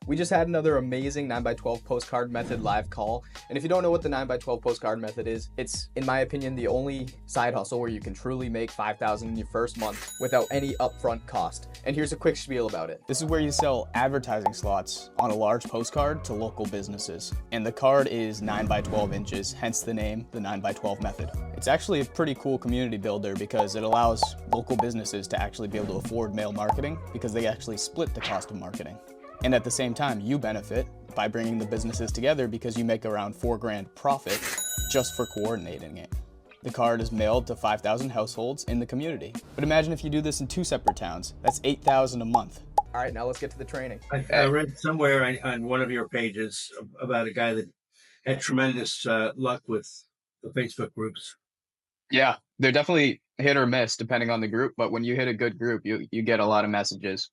We just had another amazing 9x12 postcard method live call. And if you don't know what the 9x12 postcard method is, it's, in my opinion, the only side hustle where you can truly make $5,000 in your first month without any upfront cost. And here's a quick spiel about it. This is where you sell advertising slots on a large postcard to local businesses. And the card is 9x12 inches, hence the name, the 9x12 method. It's actually a pretty cool community builder because it allows local businesses to actually be able to afford mail marketing because they actually split the cost of marketing. And at the same time, you benefit by bringing the businesses together because you make around $4,000 profit just for coordinating it. The card is mailed to 5,000 households in the community. But imagine if you do this in 2 separate towns. That's $8,000 a month. All right, now let's get to the training. I read somewhere on one of your pages about a guy that had tremendous luck with the Facebook groups. Yeah, they're definitely hit or miss depending on the group, but when you hit a good group, you get a lot of messages.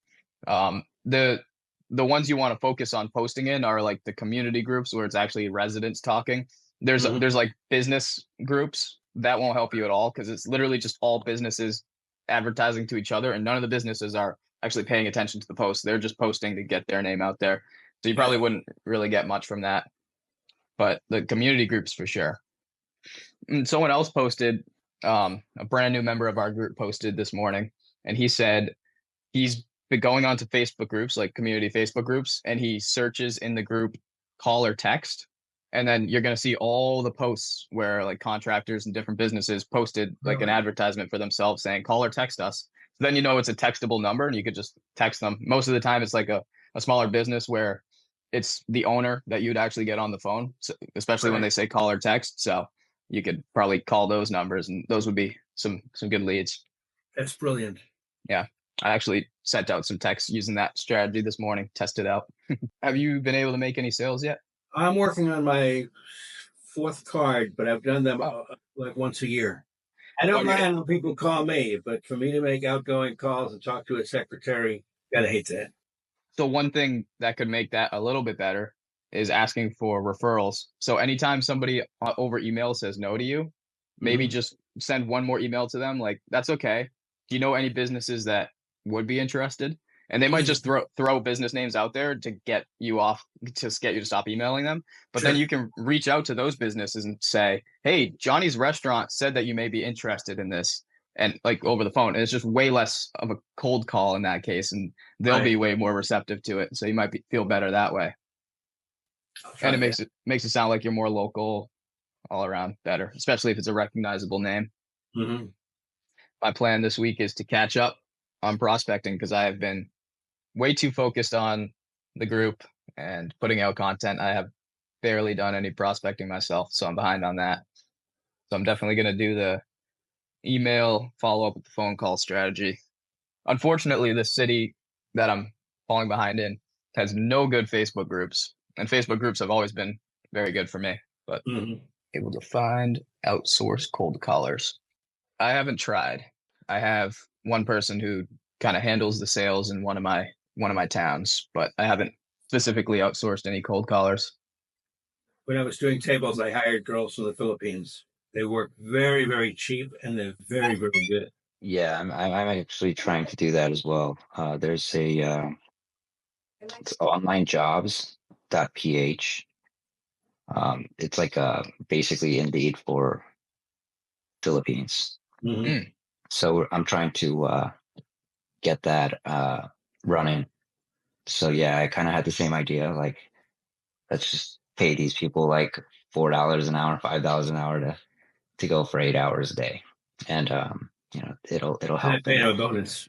The ones you want to focus on posting in are like the community groups where it's actually residents talking. There's like business groups that won't help you at all because it's literally just all businesses advertising to each other, and none of the businesses are actually paying attention to the post. They're just posting to get their name out there. So you probably wouldn't really get much from that. But the community groups for sure. And someone else posted, a brand new member of our group posted this morning, and he said he's been going on to Facebook groups, like community Facebook groups, and he searches in the group call or text. And then you're going to see all the posts where like contractors and different businesses posted like an advertisement for themselves saying call or text us. So then you know it's a textable number and you could just text them. Most of the time it's like a smaller business where it's the owner that you'd actually get on the phone, so, especially when they say call or text. So you could probably call those numbers and those would be some good leads. That's brilliant. Yeah. I actually sent out some texts using that strategy this morning, test it out. Have you been able to make any sales yet? I'm working on my 4th card, but I've done them like once a year. I don't mind when people call me, but for me to make outgoing calls and talk to a secretary, gotta hate that. So one thing that could make that a little bit better is asking for referrals. So anytime somebody over email says no to you, maybe just send one more email to them. Like, that's okay. Do you know any businesses that would be interested? And they might just throw business names out there to get you off, to get you to stop emailing them. But then you can reach out to those businesses and say, hey, Johnny's restaurant said that you may be interested in this, and like over the phone. And it's just way less of a cold call in that case, and they'll be way more receptive to it. So you might feel better that way. And it makes it sound like you're more local, all around better, especially if it's a recognizable name. My plan this week is to catch up on prospecting because I have been way too focused on the group and putting out content. I have barely done any prospecting myself, so I'm behind on that. So I'm definitely going to do the email follow up with the phone call strategy. Unfortunately, the city that I'm falling behind in has no good Facebook groups, and Facebook groups have always been very good for me, but able to find outsourced cold callers. I haven't tried. I have one person who kind of handles the sales in one of my towns, but I haven't specifically outsourced any cold callers. When I was doing tables, I hired girls from the Philippines. They work very, very cheap and they're very, very good. Yeah, I'm actually trying to do that as well. There's it's onlinejobs.ph. It's like basically Indeed for Philippines. So I'm trying to get that running. So yeah, I kind of had the same idea. Like, let's just pay these people like $4 an hour, $5 an hour to go for 8 hours a day, and it'll help. Pay them a bonus.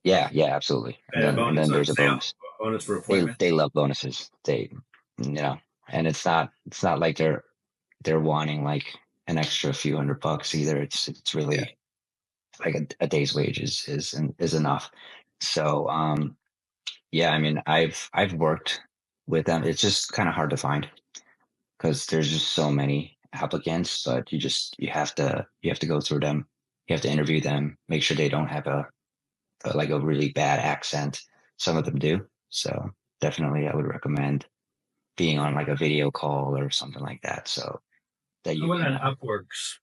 Yeah, absolutely. And then there's a bonus. Bonus for appointment. They love bonuses. And it's not like they're wanting like an extra few $100 either. It's really like a day's wage is enough. So I mean, I've worked with them. It's just kind of hard to find because there's just so many applicants, but you have to go through them. You have to interview them, make sure they don't have a really bad accent. Some of them do. So definitely I would recommend being on like a video call or something like that. So that I went on Upworks.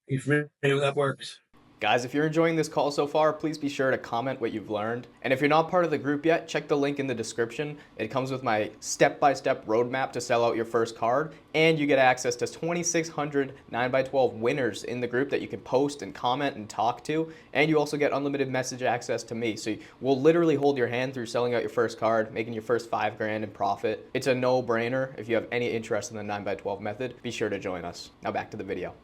You familiar with Upworks? Guys, if you're enjoying this call so far, please be sure to comment what you've learned. And if you're not part of the group yet, check the link in the description. It comes with my step-by-step roadmap to sell out your first card, and you get access to 2,600 9x12 winners in the group that you can post and comment and talk to, and you also get unlimited message access to me. So we'll literally hold your hand through selling out your first card, making your first $5,000 in profit. It's a no-brainer. If you have any interest in the 9x12 method, be sure to join us. Now back to the video.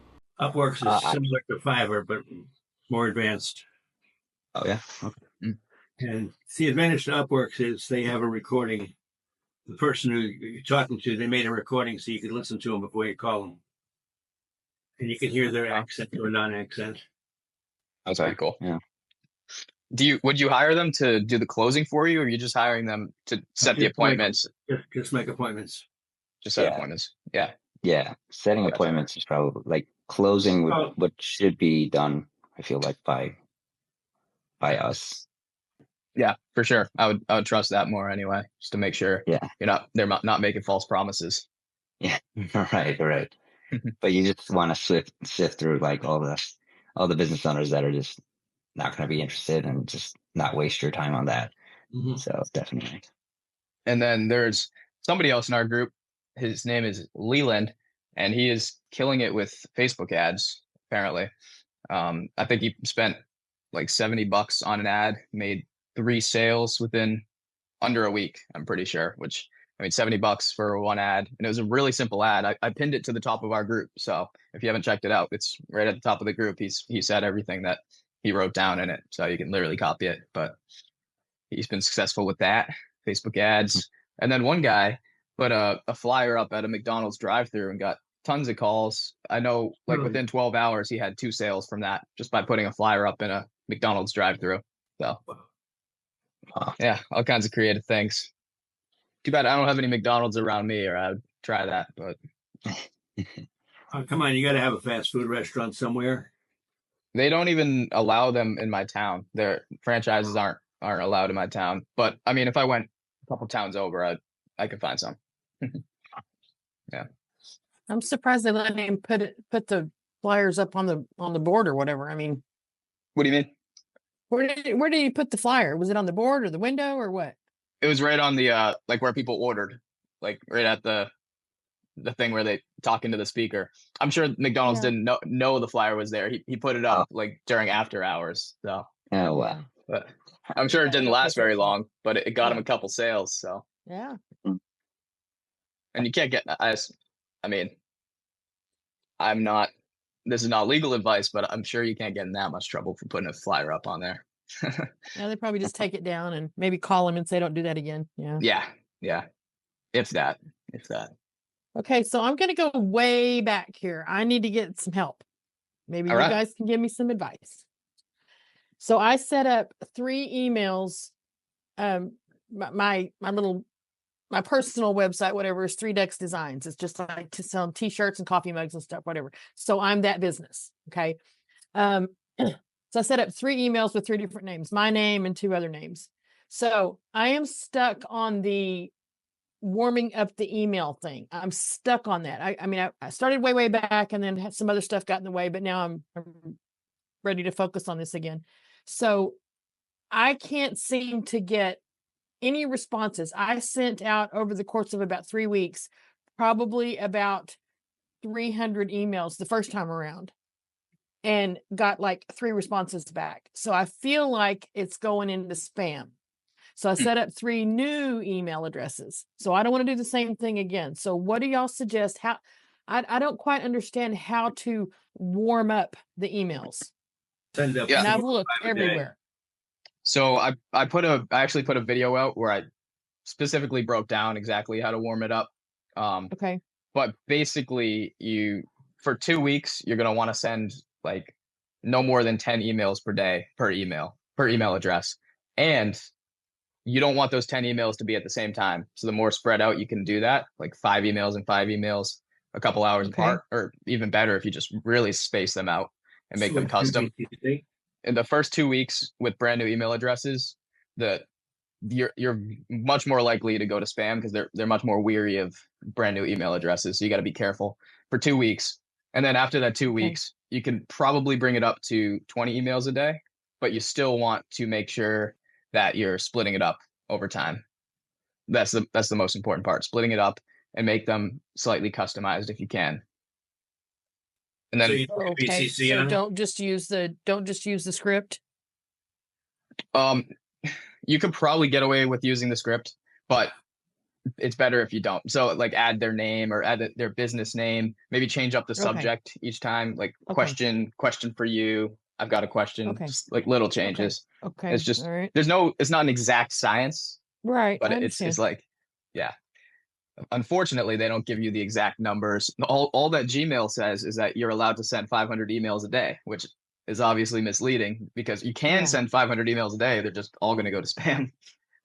Upworks is similar to Fiverr, but more advanced. Oh yeah. Okay. And the advantage to Upworks is they have a recording. The person who you're talking to, they made a recording so you could listen to them before you call them. And you can hear their accent or non-accent. That's pretty cool. Yeah. Would you hire them to do the closing for you, or are you just hiring them to set the appointments? Just make appointments. Just set appointments. Yeah. Yeah. Setting appointments is probably like closing what should be done, I feel like, by us. Yeah, for sure. I would trust that more anyway, just to make sure they're not making false promises. Yeah. Right. But you just want to sift through like all the business owners that are just not going to be interested, and just not waste your time on that. Mm-hmm. So definitely. And then there's somebody else in our group. His name is Leland, and he is killing it with Facebook ads, apparently. I think he spent like $70 on an ad, made 3 sales within under a week, I'm pretty sure, which, I mean, $70 for one ad. And it was a really simple ad. I pinned it to the top of our group. So if you haven't checked it out, it's right at the top of the group. He said everything that he wrote down in it. So you can literally copy it. But he's been successful with that, Facebook ads. And then one guy put a flyer up at a McDonald's drive-thru and got tons of calls. I know, like, within 12 hours, he had 2 sales from that just by putting a flyer up in a McDonald's drive-thru. So, yeah, all kinds of creative things. Too bad I don't have any McDonald's around me, or I would try that. But come on, you got to have a fast food restaurant somewhere. They don't even allow them in my town. Their franchises aren't allowed in my town. But I mean, if I went a couple towns over, I could find some. Yeah. I'm surprised they let him put the flyers up on the board or whatever. I mean, what do you mean? Where did you put the flyer? Was it on the board or the window or what? It was right on the like where people ordered, like right at the thing where they talk into the speaker. I'm sure McDonald's didn't know the flyer was there. He put it up like during after hours. So wow. But I'm sure it didn't last very long, but it got him a couple sales. So yeah. And you can't get I mean, this is not legal advice, but I'm sure you can't get in that much trouble for putting a flyer up on there. Yeah, they probably just take it down and maybe call him and say, don't do that again. Yeah. Yeah. If that. Okay. So I'm going to go way back here. I need to get some help. Maybe you guys can give me some advice. So I set up 3 emails. My personal website, whatever, is 3 Decks Designs. It's just like to sell t-shirts and coffee mugs and stuff, whatever. So I'm that business. Okay. So I set up 3 emails with 3 different names, my name and 2 other names. So I am stuck on the warming up the email thing. I'm stuck on that. I started way back, and then had some other stuff got in the way, but now I'm ready to focus on this again. So I can't seem to get any responses. I sent out over the course of about 3 weeks, probably about 300 emails the first time around, and got like 3 responses back. So I feel like it's going into spam. So I set up 3 new email addresses. So I don't want to do the same thing again. So what do y'all suggest? How I don't quite understand how to warm up the emails. Send up. And I've looked everywhere. So I actually put a video out where I specifically broke down exactly how to warm it up. Okay. But basically, for 2 weeks, you're going to want to send like no more than 10 emails per day per email address. And you don't want those 10 emails to be at the same time. So the more spread out you can do that, like 5 emails and 5 emails a couple hours apart, or even better if you just really space them out and make them custom. In the first 2 weeks with brand new email addresses, you're much more likely to go to spam because they're much more weary of brand new email addresses. So you got to be careful for 2 weeks. And then after that 2 Okay. weeks, you can probably bring it up to 20 emails a day, but you still want to make sure that you're splitting it up over time. That's the most important part, splitting it up and make them slightly customized if you can. And So then you do Okay. BCC So on it? don't just use the script. you could probably get away with using the script, but it's better if you don't. So like add their name or add their business name, maybe change up the Okay. subject each time, like Okay. question for you. I've got a question, Okay. just like little Okay. changes. Okay. It's just, All right. it's not an exact science, Right. but I it's understand. like, yeah. Unfortunately, they don't give you the exact numbers. All that Gmail says is that you're allowed to send 500 emails a day, which is obviously misleading because you can Yeah. send 500 emails a day. They're just all going to go to spam.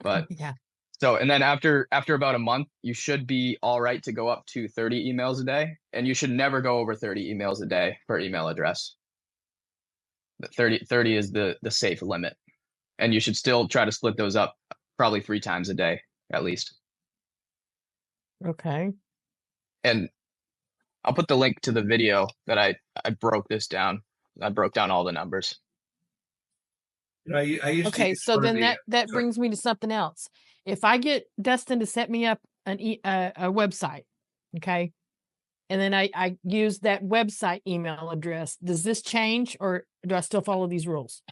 But Yeah. so, and then after about a month, you should be all right to go up to 30 emails a day, and you should never go over 30 emails a day per email address. But 30 is the safe limit, and you should still try to split those up probably 3 times a day at least. Okay. And I'll put the link to the video that I broke this down. I broke down all the numbers. I used to Okay. use So one of then the, that brings me to something else. If I get Dustin to set me up a website, okay, and then I use that website email address, does this change or do I still follow these rules?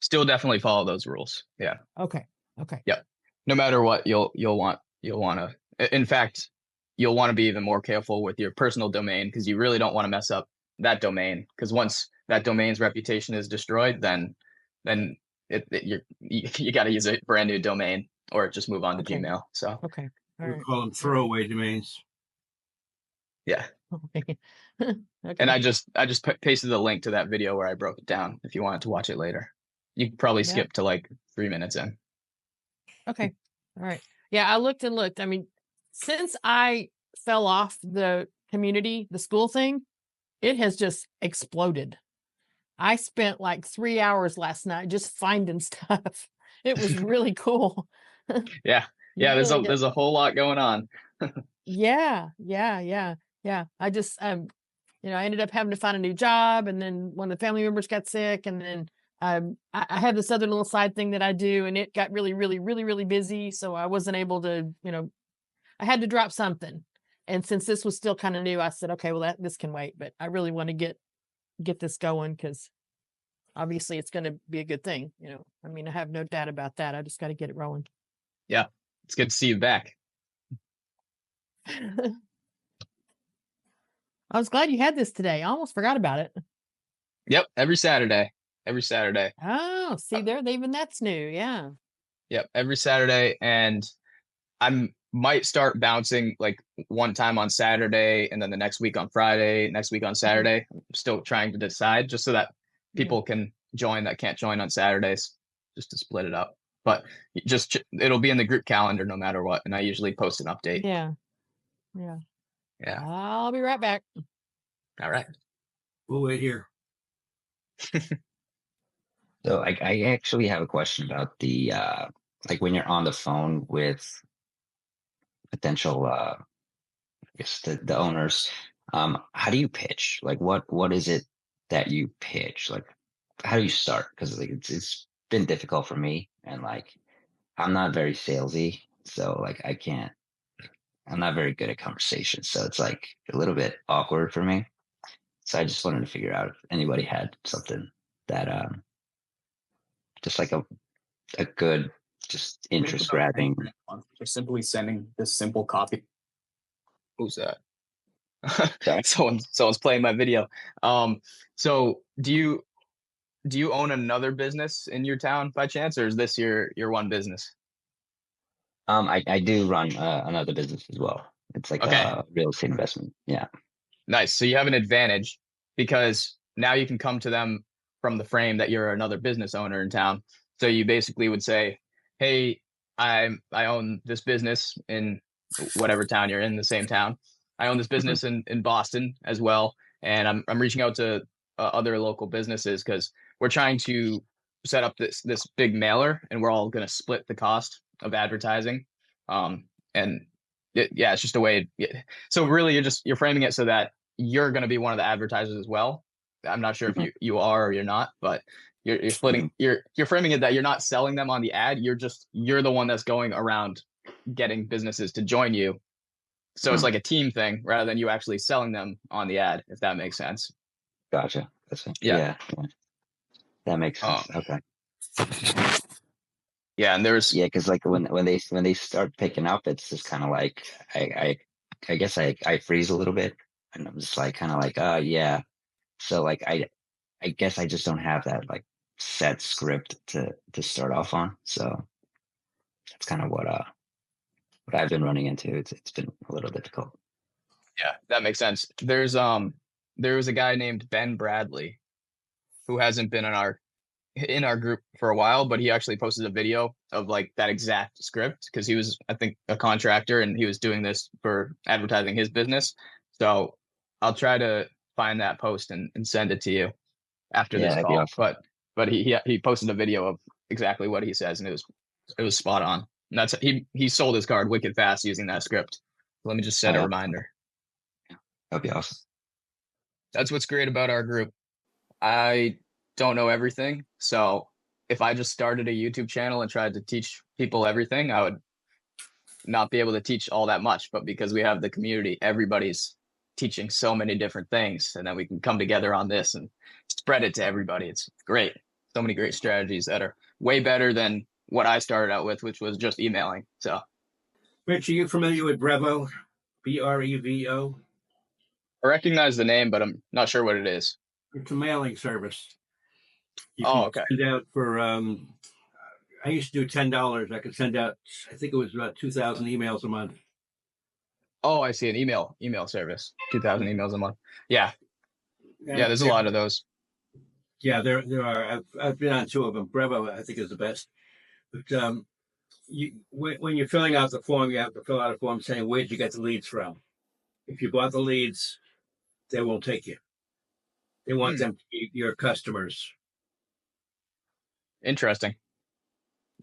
Still definitely follow those rules. Yeah. Okay. Okay. Yep. No matter what, you'll want to. In fact, you'll want to be even more careful with your personal domain because you really don't want to mess up that domain. Because once that domain's reputation is destroyed, then you got to use a brand new domain or just move on to Okay. Gmail. So Okay. All we right. call them throwaway domains. yeah. Okay. And Okay. I just pasted the link to that video where I broke it down. If you wanted to watch it later, you could probably Yeah. skip to like 3 minutes in. Okay. All right. Yeah, I looked and looked. I mean, since I fell off the community, the school thing, it has just exploded. I spent like 3 hours last night just finding stuff. It was really cool. Yeah. You Yeah. really get, There's a whole lot going on. yeah. I just, I ended up having to find a new job, and then one of the family members got sick, and then I have this other little side thing that I do, and it got really, really, really, really busy. So I wasn't able to, I had to drop something. And since this was still kind of new, I said, okay, well, this can wait, but I really want to get this going because obviously it's going to be a good thing. I mean, I have no doubt about that. I just got to get it rolling. Yeah. It's good to see you back. I was glad you had this today. I almost forgot about it. Yep. Every Saturday. Oh, see there, even that's new. Yeah. Yep. Every Saturday. And I might start bouncing like one time on Saturday and then the next week on Friday, next week on Saturday. I'm still trying to decide just so that people can join that can't join on Saturdays, just to split it up. But it'll be in the group calendar no matter what. And I usually post an update. Yeah. I'll be right back. All right. We'll wait here. So I actually have a question about the like when you're on the phone with potential I guess the owners, how do you pitch? Like what is it that you pitch? Like how do you start? Because like it's been difficult for me, and like I'm not very salesy, so like I'm not very good at conversation, so it's like a little bit awkward for me. So I just wanted to figure out if anybody had something that just like a good, just interest grabbing. Just simply sending this simple copy. Who's that? Sorry? Someone's playing my video. So do you own another business in your town by chance, or is this your one business? I do run another business as well. It's like Okay. a real estate investment. Yeah. Nice. So you have an advantage because now you can come to them from the frame that you're another business owner in town. So you basically would say, "Hey, I own this business in whatever town you're in, the same town. I own this business in Boston as well, and I'm reaching out to other local businesses because we're trying to set up this big mailer, and we're all going to split the cost of advertising. And it's just a way. So really, you're framing it so that you're going to be one of the advertisers as well. I'm not sure if you are or you're not, but you're splitting, you're framing it that you're not selling them on the ad. You're the one that's going around getting businesses to join you. So it's like a team thing rather than you actually selling them on the ad, if that makes sense. Gotcha. Yeah. That makes sense. Okay. Yeah, and there's because like when they start picking up, it's just kind of like I guess I freeze a little bit, and I'm just like kind of like yeah. So like I guess I just don't have that like set script to start off on. So that's kind of what I've been running into. It's been a little difficult. Yeah, that makes sense. There was a guy named Ben Bradley who hasn't been in our group for a while, but he actually posted a video of like that exact script because he was, I think, a contractor and he was doing this for advertising his business. So I'll try to find that post and send it to you after this call. Awesome. But he posted a video of exactly what he says, and it was spot on. And that's he sold his card wicked fast using that script. Let me just set a reminder. That'd be awesome. That's what's great about our group. I don't know everything. So if I just started a YouTube channel and tried to teach people everything, I would not be able to teach all that much. But because we have the community, everybody's teaching so many different things, and then we can come together on this and spread it to everybody. It's great. So many great strategies that are way better than what I started out with, which was just emailing. So, Rich, are you familiar with Brevo? Brevo? I recognize the name, but I'm not sure what it is. It's a mailing service. Okay. Send out for I used to do $10. I could send out, I think it was about 2,000 emails a month. Oh, I see, an email service. 2,000 emails a month. Yeah. Yeah, there's a lot of those. Yeah, there are. I've been on 2 of them. Brevo, I think, is the best. But when you're filling out the form, you have to fill out a form saying, where'd you get the leads from? If you bought the leads, they won't take you. They want them to be your customers. Interesting.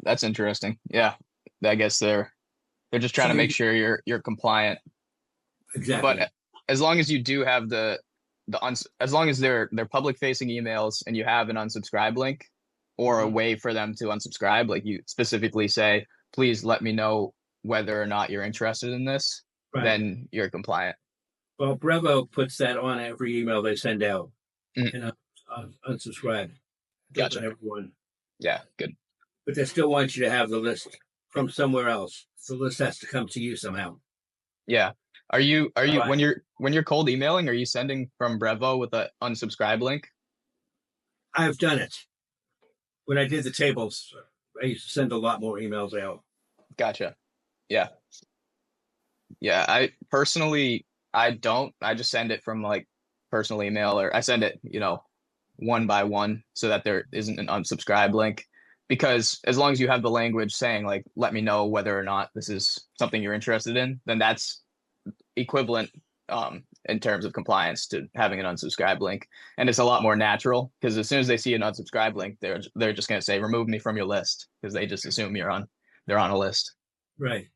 That's interesting. Yeah. I guess they're just trying to make sure you're compliant. Exactly. But as long as you do have as long as they're public facing emails and you have an unsubscribe link or a way for them to unsubscribe, like you specifically say, please let me know whether or not you're interested in this, then you're compliant. Well, Brevo puts that on every email they send out and unsubscribe. Gotcha. Everyone. Yeah, good. But they still want you to have the list from somewhere else. The list has to come to you somehow. Yeah. Are you when you're cold emailing, are you sending from Brevo with an unsubscribe link? I've done it. When I did the tables, I used to send a lot more emails out. Gotcha. Yeah. Yeah. I personally, I don't. I just send it from like personal email, or I send it, one by one so that there isn't an unsubscribe link. Because as long as you have the language saying like, let me know whether or not this is something you're interested in, then that's equivalent in terms of compliance to having an unsubscribe link. And it's a lot more natural because as soon as they see an unsubscribe link, they're just going to say, remove me from your list, because they just assume they're on a list. Right.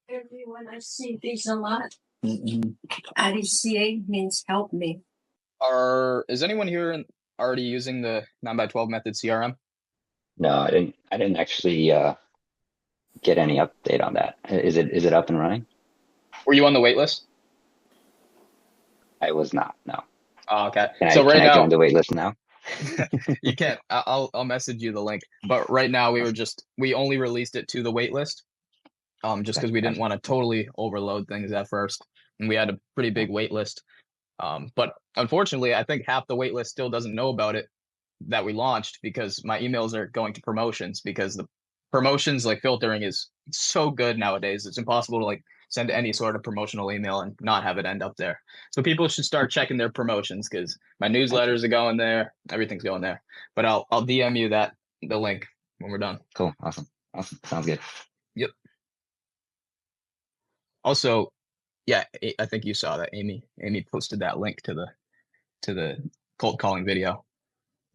Everyone, I see these a lot. IDCA means help me. Is anyone here already using the 9x12 method CRM? No, I didn't actually get any update on that. Is it up and running? Were you on the wait list? I was not. No. Oh, okay. Can I join the wait list now? You can't. I'll message you the link. But right now we only released it to the wait list, just because we didn't want to totally overload things at first, and we had a pretty big wait list. But unfortunately, I think half the wait list still doesn't know about it that we launched, because my emails are going to promotions, because the promotions like filtering is so good nowadays. It's impossible to like send any sort of promotional email and not have it end up there. So people should start checking their promotions, because my newsletters are going there, everything's going there. But I'll DM you the link when we're done. Cool. Awesome. Sounds good. Yep. Also, yeah, I think you saw that Amy posted that link to the cold calling video.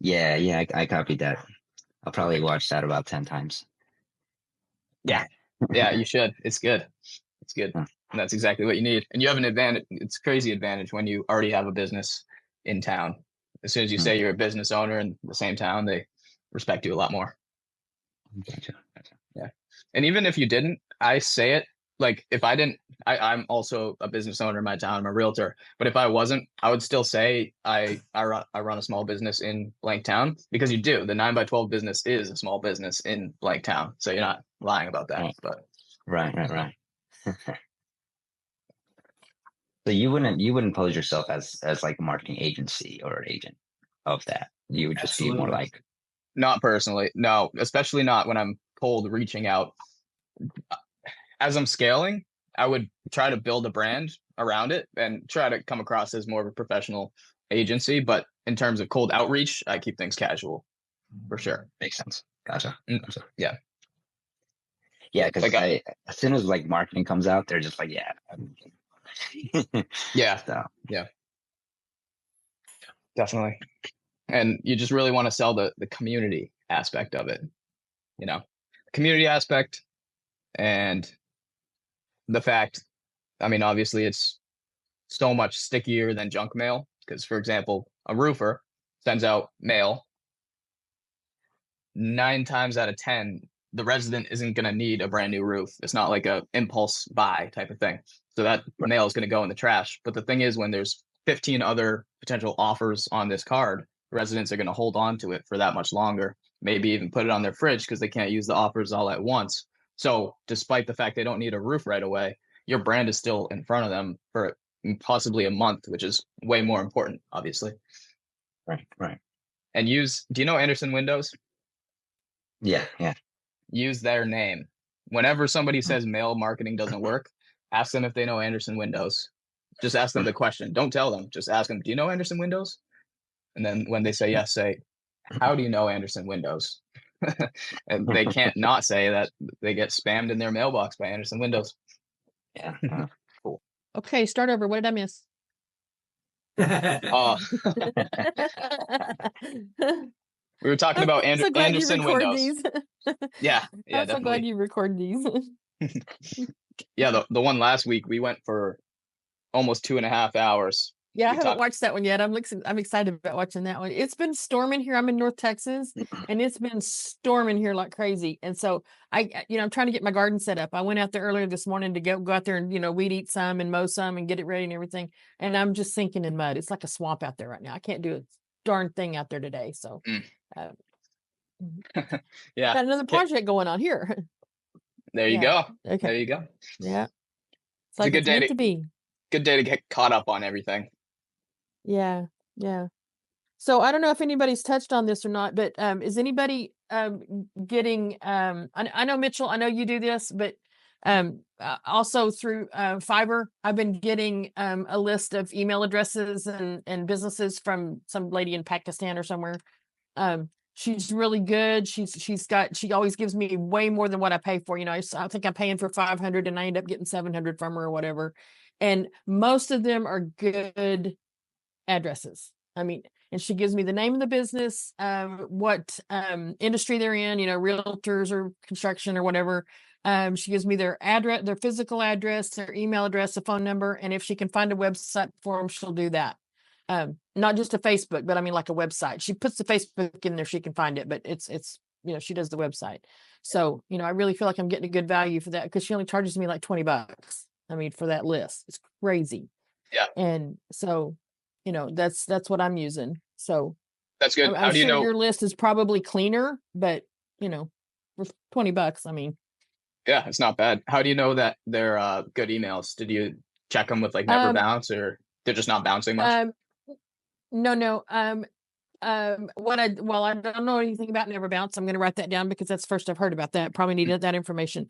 Yeah, I copied that. I'll probably watch that about 10 times. Yeah, you should. It's good. It's good. And that's exactly what you need. And you have an advantage. It's a crazy advantage when you already have a business in town. As soon as you say you're a business owner in the same town, they respect you a lot more. Gotcha. Yeah. And even if you didn't, I say it like if I didn't, I'm also a business owner in my town. I'm a realtor. But if I wasn't, I would still say I run a small business in blank town, because you do. The 9x12 business is a small business in blank town. So you're not lying about that. Right. But Right. So you wouldn't pose yourself as like a marketing agency or an agent of that. You would just be more Absolutely. like, not personally. No, especially not when I'm cold reaching out. As I'm scaling, I would try to build a brand around it and try to come across as more of a professional agency. But in terms of cold outreach, I keep things casual for sure. makes sense. Gotcha. Yeah. Yeah, because Like as soon as like marketing comes out, they're just like, yeah. Yeah. So, Yeah. Definitely. And you just really want to sell the community aspect of it, community aspect, and the fact, I mean, obviously it's so much stickier than junk mail, because for example, a roofer sends out mail 9 times out of 10, the resident isn't going to need a brand new roof. It's not like a impulse buy type of thing. So that mail is going to go in the trash. But the thing is, when there's 15 other potential offers on this card, residents are going to hold on to it for that much longer, maybe even put it on their fridge because they can't use the offers all at once. So despite the fact they don't need a roof right away, your brand is still in front of them for possibly a month, which is way more important, obviously. right. And do you know Anderson Windows? Yeah. Use their name. Whenever somebody says mail marketing doesn't work, ask them if they know Anderson Windows. Just ask them the question. Don't tell them. Just ask them, do you know Anderson Windows? And then when they say yes, say, how do you know Anderson Windows? And they can't not say that they get spammed in their mailbox by Anderson Windows. Yeah. Cool. Okay, start over. What did I miss? We were talking about I'm so glad Anderson you record Windows. these. Yeah, I'm so glad definitely. you record these. Yeah, the one last week we went for almost 2.5 hours. Yeah, I We haven't talked- watched that one yet. I'm excited about watching that one. It's been storming here. I'm in North Texas, and it's been storming here like crazy. And so I'm trying to get my garden set up. I went out there earlier this morning to go out there and weed eat some and mow some and get it ready and everything. And I'm just sinking in mud. It's like a swamp out there right now. I can't do a darn thing out there today. So yeah, got another project going on here. there you Yeah. go. Okay. There you go. Yeah. It's a like good it's day meant to- to be. Good day to get caught up on everything. Yeah. So I don't know if anybody's touched on this or not, but is anybody getting I know Mitchell, I know you do this, but also through Fiverr, I've been getting a list of email addresses and businesses from some lady in Pakistan or somewhere. She's really good. She always gives me way more than what I pay for. I think I'm paying for 500 and I end up getting 700 from her or whatever. And most of them are good addresses. I mean, and she gives me the name of the business, what industry they're in, realtors or construction or whatever. She gives me their address, their physical address, their email address, a phone number, and if she can find a website for them, she'll do that. Not just a Facebook, but I mean like a website. She puts the Facebook in there, she can find it, but it's she does the website. So I really feel like I'm getting a good value for that because she only charges me like $20. I mean, for that list, it's crazy. Yeah. And so that's what I'm using. So That's good. I'm How do you sure know? your list is probably cleaner, but for $20, I mean. Yeah, it's not bad. How do you know that they're good emails? Did you check them with like never bounce, or they're just not bouncing much? No. I don't know anything about never bounce. I'm going to write that down because that's the first I've heard about that. Probably needed that information.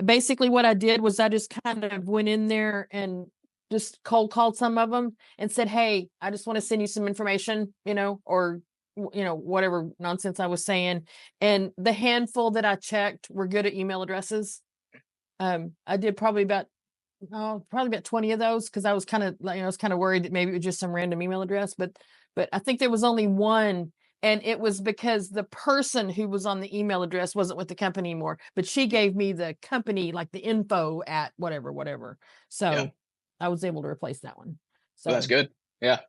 Basically what I did was I just kind of went in there and just cold called some of them and said, hey, I just want to send you some information, or whatever nonsense I was saying. And the handful that I checked were good at email addresses. I did probably about 20 of those because I was kind of worried that maybe it was just some random email address, but I think there was only one And it was because the person who was on the email address wasn't with the company anymore, but she gave me the company, like the info at whatever. So Yeah. I was able to replace that one. So Well, that's good. Yeah.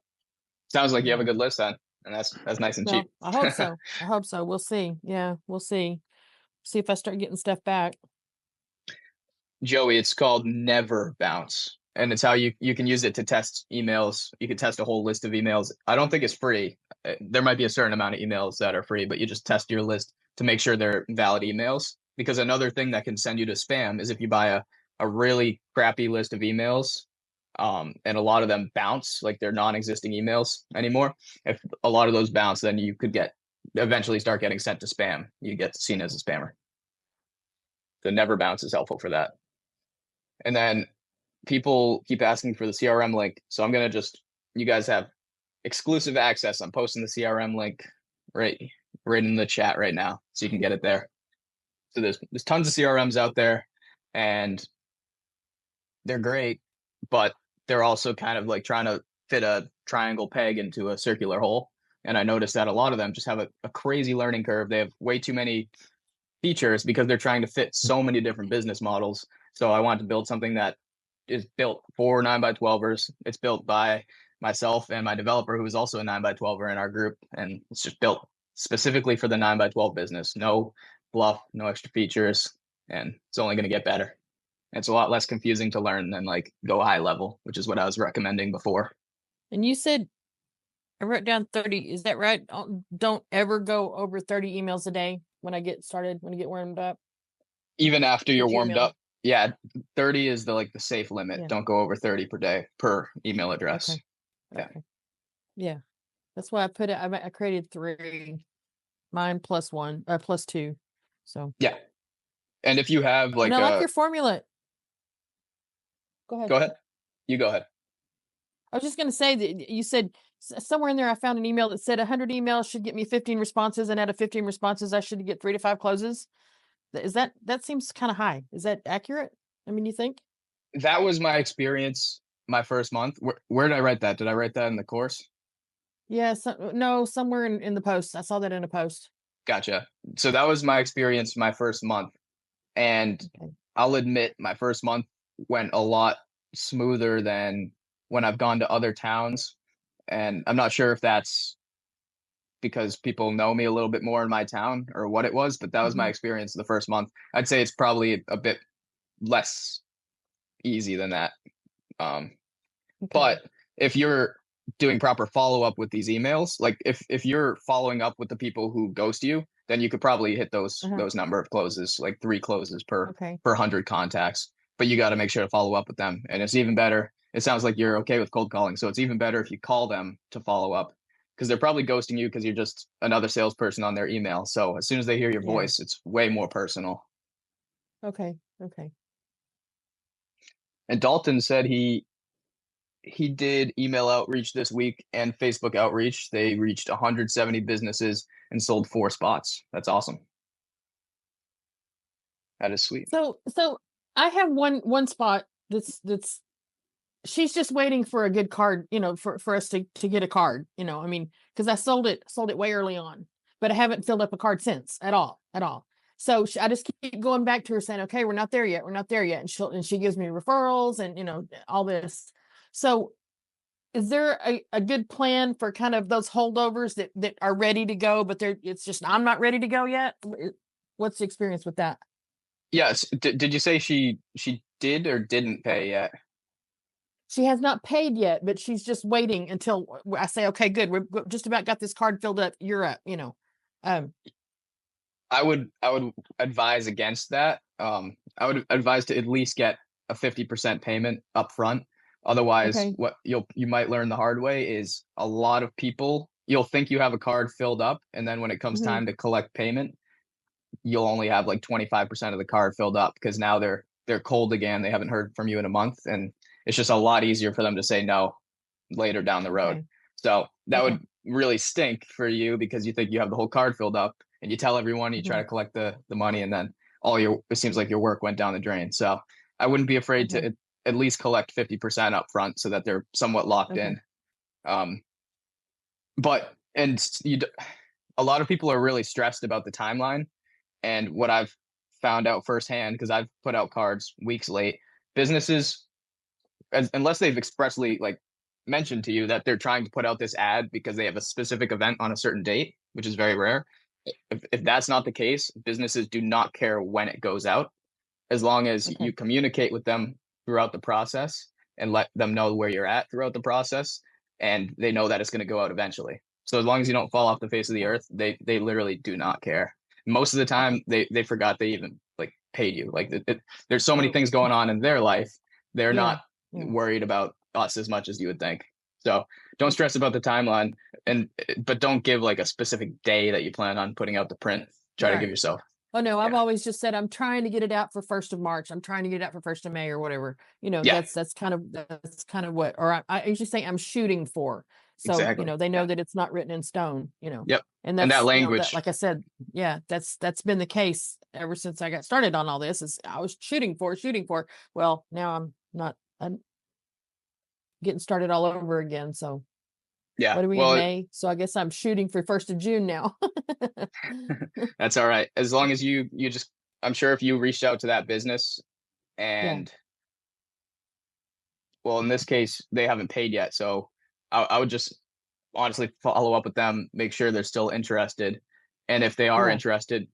Sounds like you have a Yeah. good list then. And that's nice and well, cheap. I hope so. I hope so. We'll see. Yeah, we'll see. See if I start getting stuff back. Joey, it's called Never Bounce. And it's how you can use it to test emails. You can test a whole list of emails. I don't think it's free. There might be a certain amount of emails that are free, but you just test your list to make sure they're valid emails. Because another thing that can send you to spam is if you buy a really crappy list of emails, and a lot of them bounce, like they're non-existing emails anymore. If a lot of those bounce, then you could eventually start getting sent to spam. You get seen as a spammer. The Never Bounce is helpful for that. And then people keep asking for the CRM link. So I'm going to you guys have exclusive access. I'm posting the CRM link right in the chat right now. So you can get it there. So there's tons of CRMs out there and they're great, but they're also kind of like trying to fit a triangle peg into a circular hole. And I noticed that a lot of them just have a crazy learning curve. They have way too many features because they're trying to fit so many different business models. So I want to build something that is built for 9x12ers. It's built by myself and my developer, who is also a 9x12er in our group. And it's just built specifically for the 9x12 business. No fluff, no extra features. And it's only going to get better. It's a lot less confusing to learn than like go high level, which is what I was recommending before. And you said, I wrote down 30. Is that right? Don't ever go over 30 emails a day when I get started, when you get warmed up. Even after you're warmed Gmail. up. Yeah. 30 is the safe limit. Yeah. Don't go over 30 per day per email address. Okay. Yeah. Okay. Yeah. That's why I put it. I created 3, mine plus 1, plus 2. So yeah. And if you have like, and I like your formula. Go ahead. Go ahead. You go ahead. I was just going to say that you said somewhere in there, I found an email that said 100 emails should get me 15 responses. And out of 15 responses, I should get 3 to 5 closes. That seems kind of high. Is that accurate? I mean, you think? That was my experience my first month. Where did I write that? Did I write that in the course? Yeah. No, somewhere in the post. I saw that in a post. Gotcha. So that was my experience my first month. And Okay. I'll admit my first month went a lot smoother than when I've gone to other towns. And I'm not sure if that's because people know me a little bit more in my town or what it was, but that was my experience the first month. I'd say it's probably a bit less easy than that. Okay. But if you're doing proper follow-up with these emails, like if you're following up with the people who ghost you, then you could probably hit those number of closes, like 3 closes per 100 contacts. But you got to make sure to follow up with them. And it's even better. It sounds like you're okay with cold calling. So it's even better if you call them to follow up, because they're probably ghosting you because you're just another salesperson on their email. So as soon as they hear your voice, it's way more personal. Okay. And Dalton said he did email outreach this week and Facebook outreach. They reached 170 businesses and sold 4 spots. That's awesome. That is sweet. So I have one spot that's she's just waiting for a good card, for us to get a card, I mean, because I sold it way early on, but I haven't filled up a card since at all. So I just keep going back to her saying, okay, we're not there yet. And she gives me referrals and, all this. So is there a good plan for kind of those holdovers that are ready to go, but it's just, I'm not ready to go yet? What's the experience with that? Yes. Did you say she did or didn't pay yet? She has not paid yet, but she's just waiting until I say, okay, good. We're just about got this card filled up. You're up, I would advise against that. I would advise to at least get a 50% payment up front. Otherwise, what you might learn the hard way is a lot of people, you'll think you have a card filled up, and then when it comes time to collect payment, you'll only have like 25% of the card filled up because now they're cold again. They haven't heard from you in a month, and it's just a lot easier for them to say no later down the road. So that would really stink for you because you think you have the whole card filled up, and you tell everyone, you try to collect the money, and then it seems like your work went down the drain. So I wouldn't be afraid to at least collect 50% up front so that they're somewhat locked in. But a lot of people are really stressed about the timeline. And what I've found out firsthand, because I've put out cards weeks late, businesses, unless they've expressly like mentioned to you that they're trying to put out this ad because they have a specific event on a certain date, which is very rare. If that's not the case, businesses do not care when it goes out, as long as Okay. you communicate with them throughout the process and let them know where you're at throughout the process, and they know that it's going to go out eventually. So as long as you don't fall off the face of the earth, they literally do not care. Most of the time, they forgot they even like paid you. Like there's so many things going on in their life, they're Yeah, not yeah. worried about us as much as you would think. So don't stress about the timeline, but don't give like a specific day that you plan on putting out the print. Try to Right. give yourself. Oh no, I've Yeah. always just said I'm trying to get it out for 1st of March. I'm trying to get it out for 1st of May or whatever. You know, Yeah. that's kind of what, or I usually say I'm shooting for. So, Exactly. they know Yeah. that it's not written in stone, Yep. and And that's, that language. like I said, yeah, that's been the case ever since I got started on all this. Is I was shooting for. Well, now I'm getting started all over again. So Yeah. what are we in Well, May? So I guess I'm shooting for 1st of June now. that's all right. As long as you just, I'm sure if you reached out to that business and, well, in this case, they haven't paid yet. So I would just honestly follow up with them, make sure they're still interested. And if they are Yeah. interested,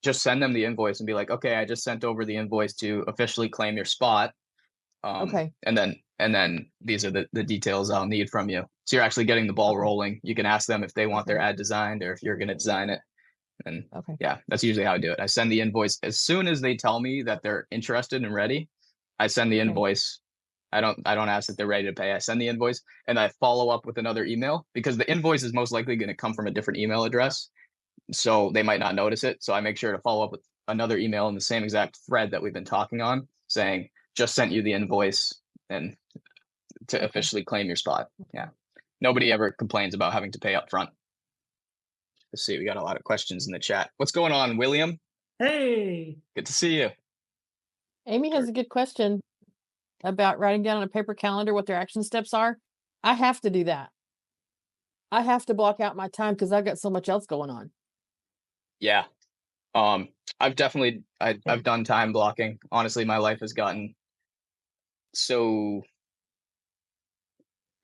just send them the invoice and be like, okay, I just sent over the invoice to officially claim your spot. Okay. And then these are the details I'll need from you. So you're actually getting the ball Okay. rolling. You can ask them if they want their Okay. ad designed or if you're going to design it. And Okay. yeah, that's usually how I do it. I send the invoice as soon as they tell me that they're interested and ready. I send the Okay. invoice. I don't ask if they're ready to pay. I send the invoice and I follow up with another email, because the invoice is most likely going to come from a different email address. So they might not notice it. So I make sure to follow up with another email in the same exact thread that we've been talking on, saying, just sent you the invoice and to Okay. officially claim your spot. Yeah. Nobody ever complains about having to pay up front. Let's see. We got a lot of questions in the chat. What's going on, William? Hey, Good to see you. Amy has a good question about writing down on a paper calendar what their action steps are. I have to do that. I have to block out my time because I've got so much else going on. Yeah. I've done time blocking. Honestly, my life has gotten so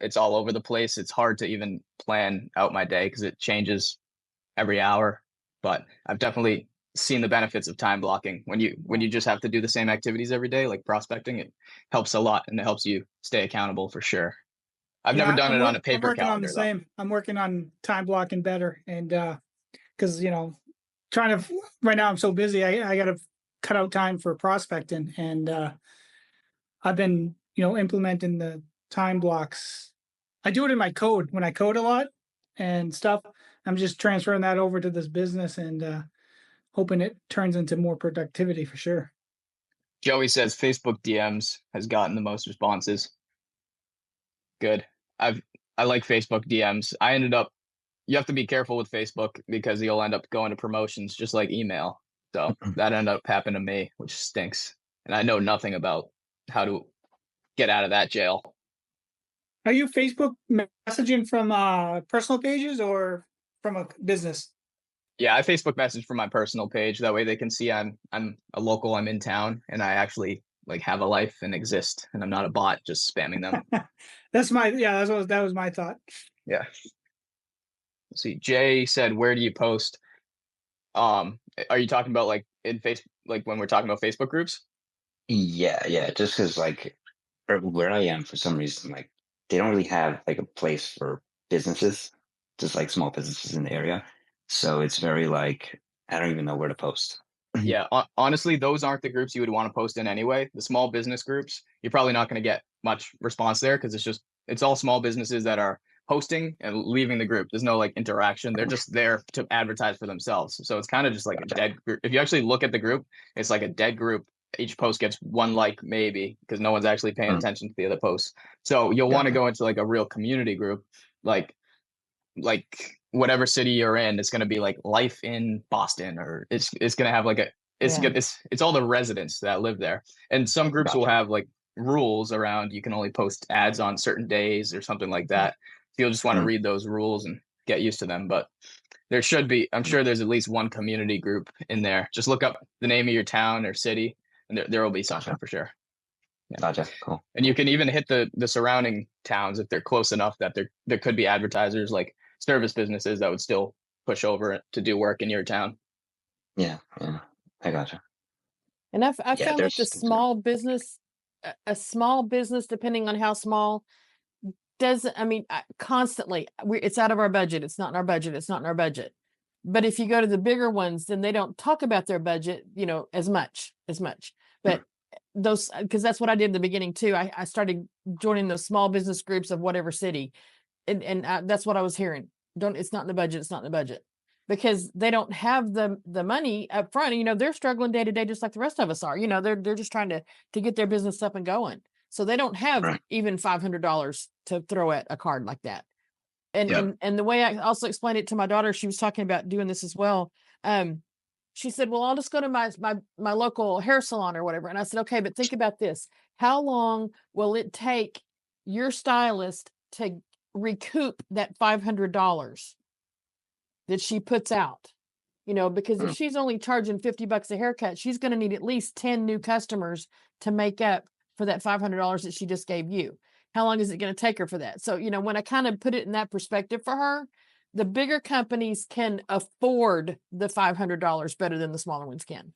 it's all over the place. It's hard to even plan out my day because it changes every hour. But I've definitely seen the benefits of time blocking. When you just have to do the same activities every day, like prospecting, it helps a lot and it helps you stay accountable for sure. I've never done it on a I'm paper working on calendar the though. same. I'm working on time blocking better, and because trying to right now I'm so busy. I got to cut out time for prospecting, and I've been implementing the time blocks. I do it in my code when I code a lot and stuff. I'm just transferring that over to this business and hoping it turns into more productivity for sure. Joey says Facebook DMs has gotten the most responses. Good. I like Facebook DMs. You have to be careful with Facebook because you'll end up going to promotions just like email. So that ended up happening to me, which stinks. And I know nothing about how to get out of that jail. Are you Facebook messaging from personal pages or from a business? Yeah, I Facebook message from my personal page. That way they can see I'm a local, I'm in town, and I actually like have a life and exist, and I'm not a bot just spamming them. That was my thought. Yeah. Let's see, Jay said, where do you post? Are you talking about like in Facebook, like when we're talking about Facebook groups? Yeah. Just because like where I am, for some reason, like they don't really have like a place for businesses, just like small businesses in the area. So it's very like I don't even know where to post. Yeah, honestly, those aren't the groups you would want to post in anyway. The small business groups, you're probably not going to get much response there because it's all small businesses that are posting and leaving the group. There's no like interaction. They're just there to advertise for themselves. So it's kind of just like a dead group. If you actually look at the group, it's like a dead group. Each post gets one like maybe because no one's actually paying attention to the other posts. So you'll want to go into like a real community group, like whatever city you're in, it's going to be like life in Boston, or it's going to have like it's all the residents that live there. And some groups will have like rules around you can only post ads on certain days or something like that. So you'll just want to read those rules and get used to them. But there should be. I'm sure there's at least one community group in there. Just look up the name of your town or city, and there will be something Gotcha. for sure. Yeah. Gotcha. Cool. And you can even hit the surrounding towns if they're close enough that there could be advertisers like service businesses that would still push over to do work in your town. Yeah. I gotcha. And I Yeah, found that the small business, a small business, depending on how small, constantly, it's out of our budget. It's not in our budget. It's not in our budget. But if you go to the bigger ones, then they don't talk about their budget, as much. But those, because that's what I did in the beginning too. I started joining those small business groups of whatever city. And that's what I was hearing. It's not in the budget. It's not in the budget. Because they don't have the money up front. They're struggling day to day, just like the rest of us are. They're just trying to get their business up and going. So they don't have even $500 to throw at a card like that. And the way I also explained it to my daughter, she was talking about doing this as well. She said, well, I'll just go to my local hair salon or whatever. And I said, okay, but think about this. How long will it take your stylist to recoup that $500 that she puts out? Because if she's only charging $50 a haircut, she's going to need at least 10 new customers to make up for that $500 that she just gave you. How long is it going to take her for that? So, when I kind of put it in that perspective for her, the bigger companies can afford the $500 better than the smaller ones can.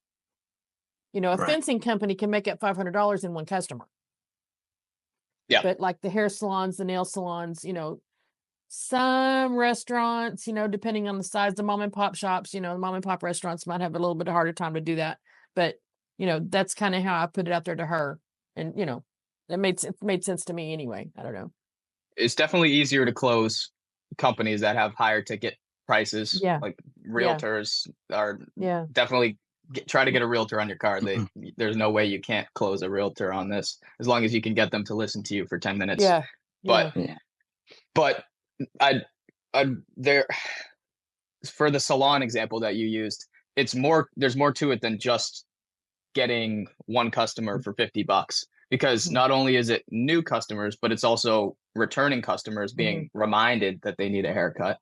A fencing company can make up $500 in one customer. Yeah. But like the hair salons, the nail salons, some restaurants, depending on the size, the mom and pop shops, the mom and pop restaurants might have a little bit harder time to do that. But, that's kind of how I put it out there to her. And, it made sense to me anyway. I don't know. It's definitely easier to close companies that have higher ticket prices. Yeah. Like realtors are definitely try to get a realtor on your card. There's no way you can't close a realtor on this as long as you can get them to listen to you for 10 minutes. Yeah. But I there for the salon example that you used, there's more to it than just getting one customer for $50, because not only is it new customers, but it's also returning customers being reminded that they need a haircut.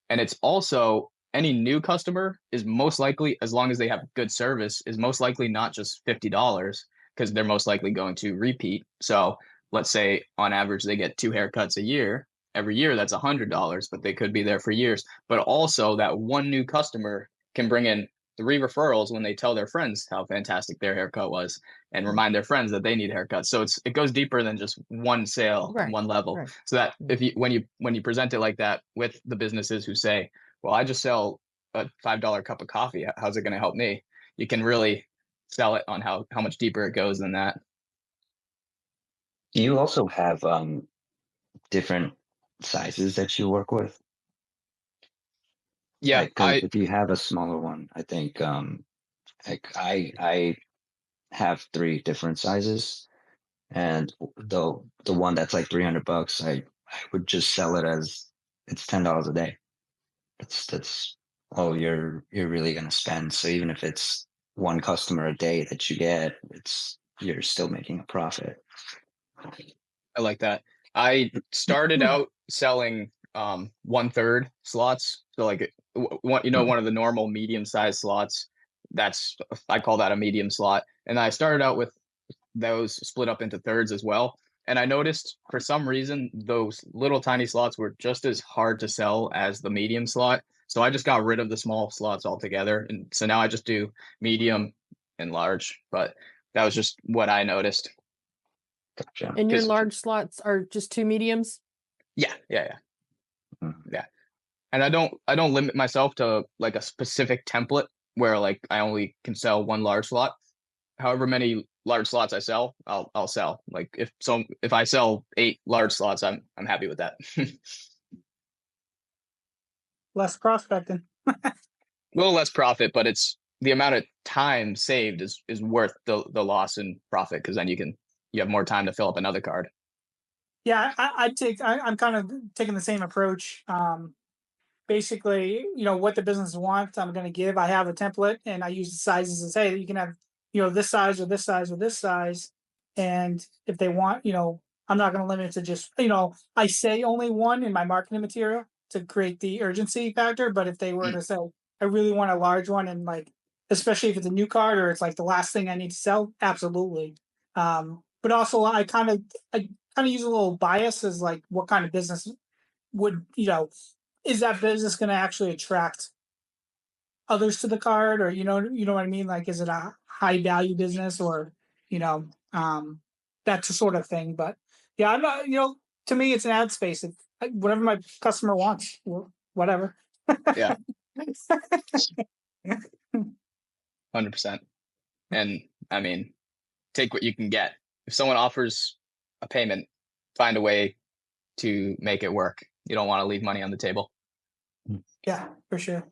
And it's also any new customer is most likely, as long as they have good service, is most likely not just $50, because they're most likely going to repeat. So let's say on average they get 2 haircuts a year. Every year that's $100, but they could be there for years. But also that one new customer can bring in 3 referrals when they tell their friends how fantastic their haircut was and remind their friends that they need haircuts. So it goes deeper than just one sale, one level. Right. So that when you present it like that with the businesses who say, well, I just sell a $5 cup of coffee, how's it going to help me? You can really sell it on how much deeper it goes than that. You also have different sizes that you work with. Yeah, if you have a smaller one, I think I have 3 different sizes, and the one that's like $300, I would just sell it as it's $10 a day. That's all you're really gonna spend. So even if it's one customer a day that you get, you're still making a profit. I like that. I started out selling 1/3 slots. So like one of the normal medium-sized slots, I call that a medium slot. And I started out with those split up into thirds as well. And I noticed for some reason those little tiny slots were just as hard to sell as the medium slot. So I just got rid of the small slots altogether. And so now I just do medium and large. But that was just what I noticed. Gotcha. And your large slots are just 2 mediums? Yeah. Yeah. And I don't limit myself to like a specific template where like I only can sell 1 large slot. However many large slots I sell, I'll sell. Like if I sell 8 large slots, I'm happy with that. Less prospecting. A little less profit, but it's the amount of time saved is worth the loss in profit, because then you have more time to fill up another card. Yeah, I'm kind of taking the same approach. Basically, what the business wants, I'm going to give. I have a template, and I use the sizes and say you can have, this size or this size or this size. And if they want, I'm not going to limit it to just, I say only 1 in my marketing material. to create the urgency factor. But if they were to say, I really want a large one, and like, especially if it's a new card or it's like the last thing I need to sell, absolutely. But also I kind of use a little bias as like, what kind of business would, is that business going to actually attract others to the card, or you know what I mean? Like, is it a high value business, or that sort of thing? But yeah, I'm not. To me, it's an ad space. Whatever my customer wants, whatever. Yeah. 100%. And I mean, take what you can get. If someone offers a payment, find a way to make it work. You don't want to leave money on the table. Yeah, for sure.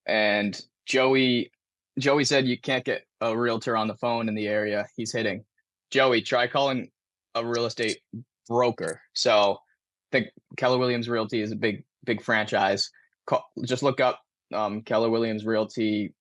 And Joey said you can't get a realtor on the phone in the area he's hitting. Joey, try calling a real estate broker. So I think Keller Williams Realty is a big franchise. Just look up Keller Williams Realty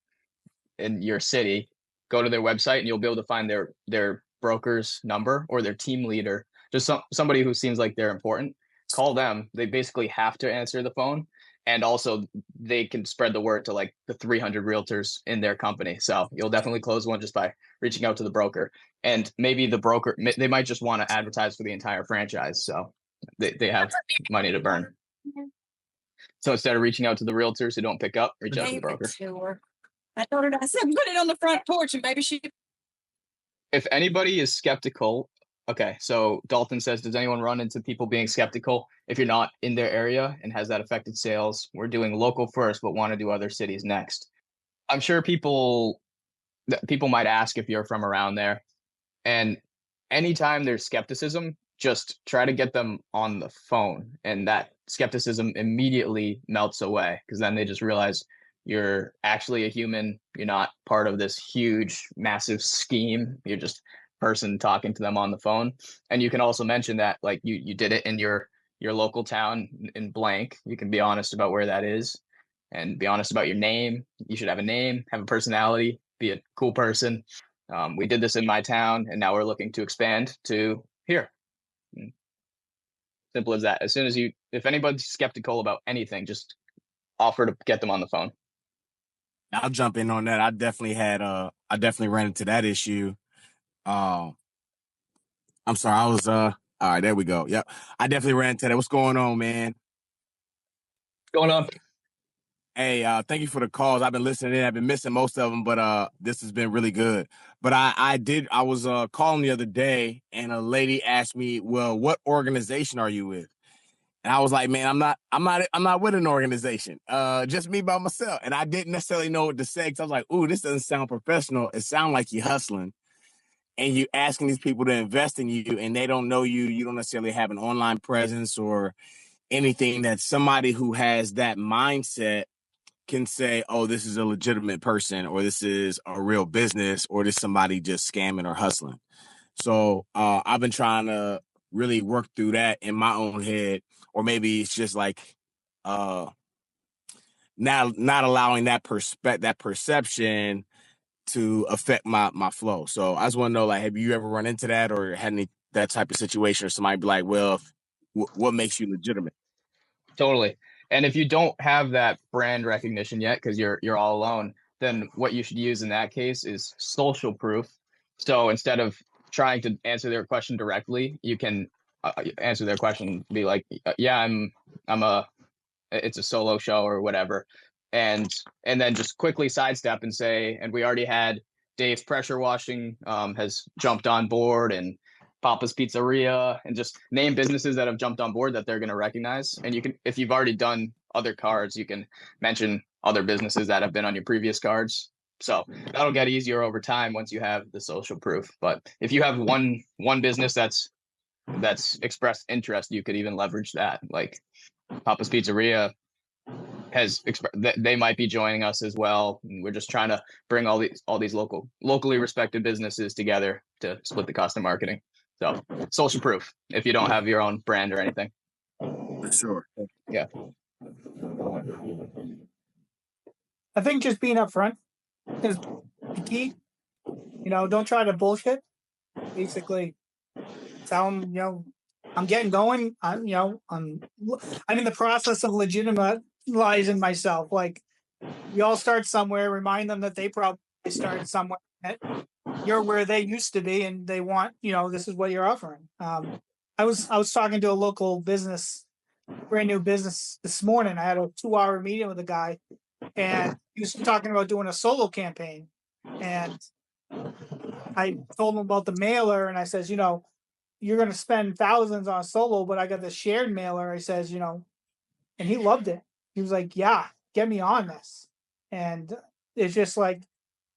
in your city. Go to their website and you'll be able to find their broker's number or their team leader. Just somebody who seems like they're important. Call them. They basically have to answer the phone. And also they can spread the word to like the 300 realtors in their company. So you'll definitely close one just by reaching out to the broker. And maybe the broker, they might just want to advertise for the entire franchise. So they have money to burn. So instead of reaching out to the realtors who don't pick up, reach out to the broker. I told her, I said, put it on the front porch and maybe she. If anybody is skeptical, okay, so Dalton says, does anyone run into people being skeptical if you're not in their area and has that affected sales? We're doing local first, but want to do other cities next. I'm sure people might ask if you're from around there. And anytime there's skepticism, just try to get them on the phone. And that skepticism immediately melts away because then they just realize you're actually a human. You're not part of this huge, massive scheme. You're just a person talking to them on the phone. And you can also mention that like you did it in your local town in blank. You can be honest about where that is and be honest about your name. You should have a name, have a personality, be a cool person. We did this in my town and now we're looking to expand to here. Simple as that. As soon as if anybody's skeptical about anything, just offer to get them on the phone. I'll jump in on that. I definitely ran into that issue. I'm sorry. All right, there we go. Yep. I definitely ran into that. What's going on, man? What's going on? Hey, thank you for the calls. I've been listening in. I've been missing most of them, but this has been really good. But I was calling the other day and a lady asked me, well, what organization are you with? And I was like, man, I'm not with an organization. Just me by myself. And I didn't necessarily know what to say because I was like, ooh, this doesn't sound professional. It sounds like you're hustling. And you asking these people to invest in you and they don't know you. You don't necessarily have an online presence or anything that somebody who has that mindset can say, oh, this is a legitimate person or this is a real business or this somebody just scamming or hustling. So I've been trying to really work through that in my own head. Or maybe it's just like not allowing that perception to affect my flow. So I just want to know, like, have you ever run into that or had that type of situation or somebody be like, well, what makes you legitimate? Totally. And if you don't have that brand recognition yet, because you're all alone, then what you should use in that case is social proof. So instead of trying to answer their question directly, you can answer their question, be like, yeah, it's a solo show or whatever. And then just quickly sidestep and say, and we already had Dave's Pressure Washing has jumped on board and Papa's Pizzeria, and just name businesses that have jumped on board that they're going to recognize. And you can, if you've already done other cards, you can mention other businesses that have been on your previous cards. So that'll get easier over time once you have the social proof. But if you have one business that's expressed interest, you could even leverage that. Like Papa's Pizzeria has they might be joining us as well. We're just trying to bring all these locally respected businesses together to split the cost of marketing. So social proof if you don't have your own brand or anything. For sure. Yeah. I think just being upfront is the key. Don't try to bullshit. Basically, tell them, I'm getting going. I'm in the process of legitimizing myself. Like, we all start somewhere. Remind them that they probably started somewhere. That you're where they used to be, and they want, this is what you're offering. I was talking to a local business, brand new business this morning. I had a 2-hour meeting with a guy, and he was talking about doing a solo campaign. And I told him about the mailer, and I says, you're going to spend thousands on solo, but I got the shared mailer. I says, and he loved it. He was like, yeah, get me on this. And it's just like,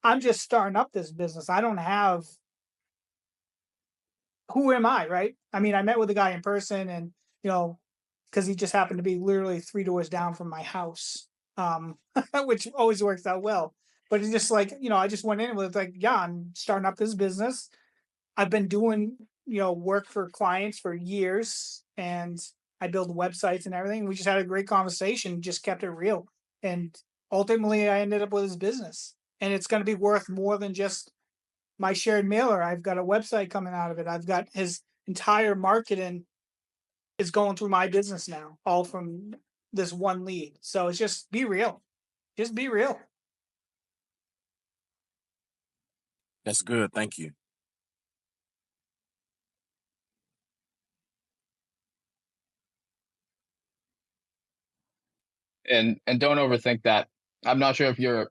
I'm just starting up this business. I don't have, who am I, right? I mean, I met with a guy in person, and, because he just happened to be literally 3 doors down from my house, which always works out well. But it's just like, I just went in with like, yeah, I'm starting up this business. I've been doing, work for clients for years, and I build websites and everything. We just had a great conversation, just kept it real. And ultimately I ended up with his business, and it's going to be worth more than just my shared mailer. I've got a website coming out of it. I've got his entire marketing is going through my business now, all from this one lead. So it's just be real. Just be real. That's good. Thank you. And don't overthink that. I'm not sure if you're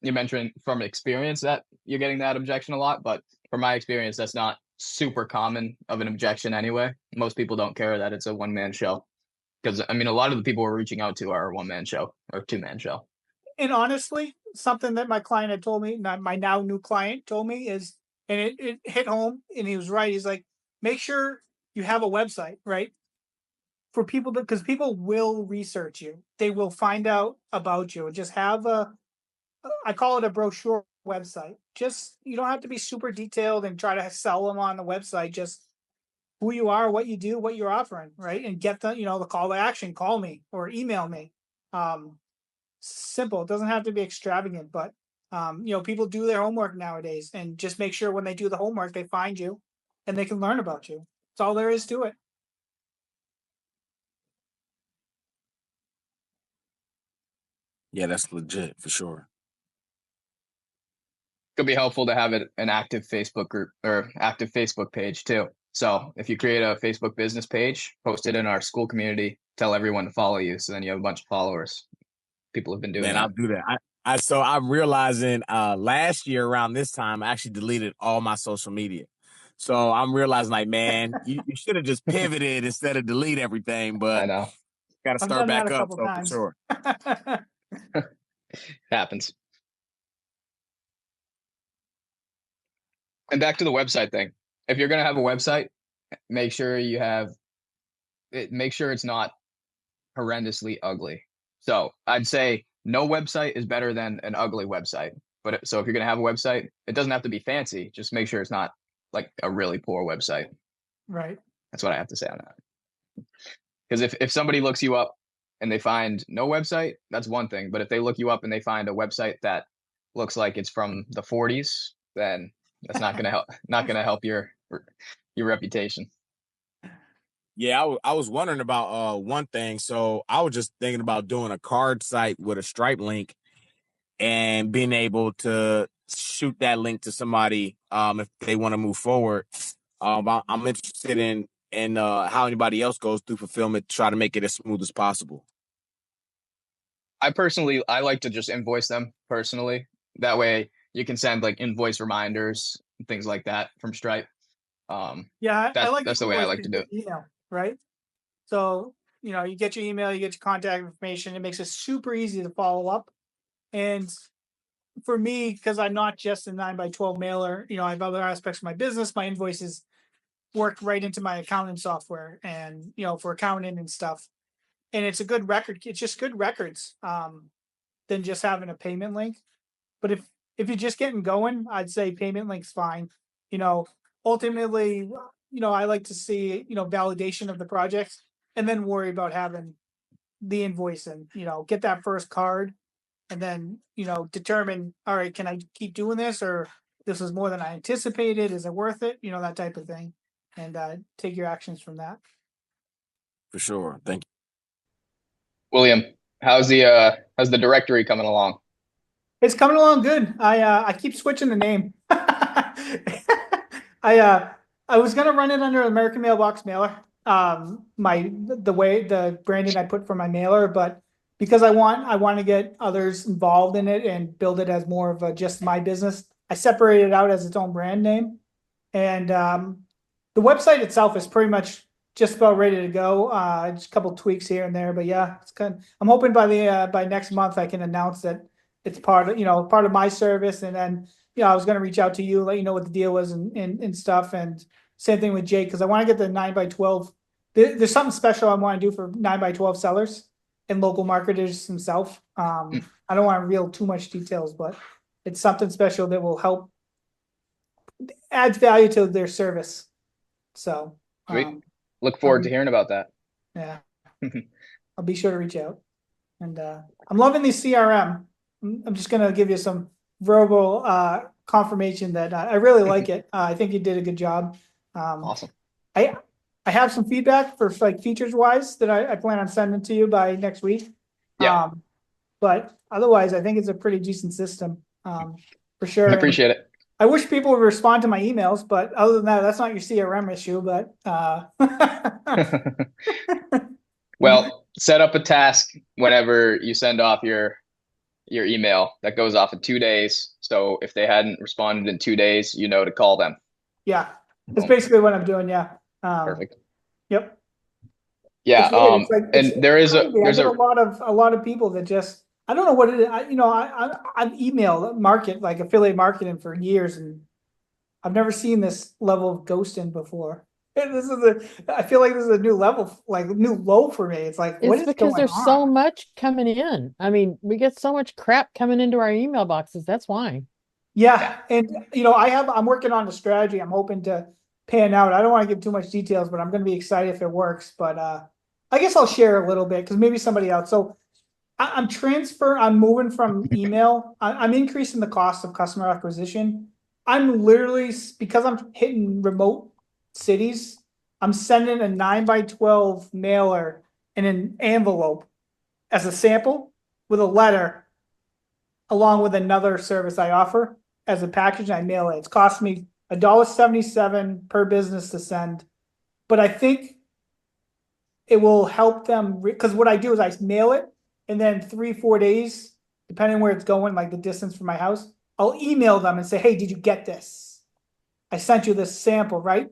mentioning from experience that you're getting that objection a lot, but from my experience, that's not super common of an objection anyway. Most people don't care that it's a one-man show, because I mean, a lot of the people we're reaching out to are a one-man show or 2-man show. And honestly, something that my client had told me, not my now new client told me, is, and it hit home, and he was right. He's like, make sure you have a website, right? For people, because people will research you. They will find out about you. Just have I call it a brochure website. Just, you don't have to be super detailed and try to sell them on the website. Just who you are, what you do, what you're offering, right? And get the, the call to action, call me or email me. Simple. It doesn't have to be extravagant, but people do their homework nowadays, and just make sure when they do the homework, they find you and they can learn about you. That's all there is to it. Yeah, that's legit for sure. Could be helpful to have an active Facebook group or active Facebook page too. So if you create a Facebook business page, post it in our school community, tell everyone to follow you, so then you have a bunch of followers. People have been doing that. I'll do that. So I'm realizing last year around this time, I actually deleted all my social media. So I'm realizing, like, man, you should have just pivoted instead of delete everything. But I know. Got to start back up. So times. for sure. Happens. And back to the website thing. If you're going to have a website, make sure it's not horrendously ugly. So I'd say no website is better than an ugly website. So if you're going to have a website, it doesn't have to be fancy. Just make sure it's not like a really poor website. Right. That's what I have to say on that. Because if somebody looks you up and they find no website, that's one thing. But if they look you up and they find a website that looks like it's from the 40s, then that's not going to help your reputation. Yeah, I was wondering about one thing. So I was just thinking about doing a card site with a Stripe link and being able to shoot that link to somebody if they want to move forward. I'm interested in how anybody else goes through fulfillment to try to make it as smooth as possible. I like to just invoice them personally. That way you can send like invoice reminders and things like that from Stripe. Yeah, that's the way I like to do it. Email, right? So, you get your email, you get your contact information. It makes it super easy to follow up. And for me, because I'm not just a 9x12 mailer, I have other aspects of my business. My invoices work right into my accounting software, and for accounting and stuff. And it's a good record. It's just good records than just having a payment link. But if you're just getting going, I'd say payment link's fine. Ultimately, I like to see, validation of the project, and then worry about having the invoice and, get that first card, and then, determine, all right, can I keep doing this, or this is more than I anticipated? Is it worth it? That type of thing. and take your actions from that. For sure. Thank you. William, how's the directory coming along? It's coming along good. I keep switching the name. I was gonna run it under American Mailbox Mailer. The branding I put for my mailer, but because I want to get others involved in it and build it as more of a just my business, I separated it out as its own brand name. And the website itself is pretty much just about ready to go. Just a couple tweaks here and there, but yeah, it's I'm hoping by next month I can announce that it's part of my service. And then I was gonna reach out to you, let you know what the deal was and stuff. And same thing with Jake, because I want to get the 9x12. There's something special I want to do for 9x12 sellers and local marketers themselves. I don't want to reveal too much details, but it's something special that will help add value to their service. So look forward to hearing about that. Yeah. I'll be sure to reach out. And I'm loving the CRM. I'm just going to give you some verbal confirmation that I really like it. I think you did a good job. Awesome. I have some feedback for like features wise that I plan on sending to you by next week. Yeah. But otherwise, I think it's a pretty decent system for sure. I appreciate it. I wish people would respond to my emails, but other than that, that's not your CRM issue. But well, set up a task whenever you send off your email that goes off in 2 days. So if they hadn't responded in 2 days, to call them. Yeah, that's basically what I'm doing. Yeah. Perfect. Yep. Yeah. There's a lot of people that just, I don't know what it is. I've emailed affiliate marketing for years, and I've never seen this level of ghosting before. I feel like this is a new level, like new low for me. It's like, what is because going there's on? so much coming in. I mean, we get so much crap coming into our email boxes. That's why. Yeah. And I'm working on a strategy. I'm hoping to pan out. I don't want to give too much details, but I'm going to be excited if it works. But I guess I'll share a little bit because maybe somebody else. So I'm moving from email. I'm increasing the cost of customer acquisition. I'm literally, because I'm hitting remote cities, I'm sending a 9x12 mailer in an envelope as a sample with a letter along with another service I offer as a package, and I mail it. It's cost me $1.77 per business to send. But I think it will help them because what I do is I mail it, and then 3-4 days, depending on where it's going, like the distance from my house, I'll email them and say, hey, did you get this? I sent you this sample, right?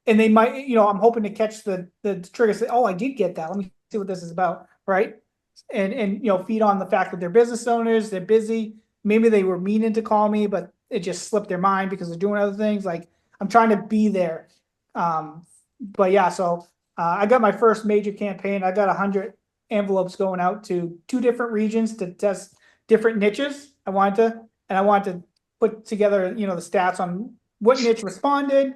And they might, I'm hoping to catch the trigger, say, oh, I did get that. Let me see what this is about, right? And feed on the fact that they're business owners, they're busy. Maybe they were meaning to call me, but it just slipped their mind because they're doing other things. Like, I'm trying to be there. But yeah, so I got my first major campaign. I got 100 envelopes going out to 2 different regions to test different niches. I wanted to put together, the stats on what niche responded,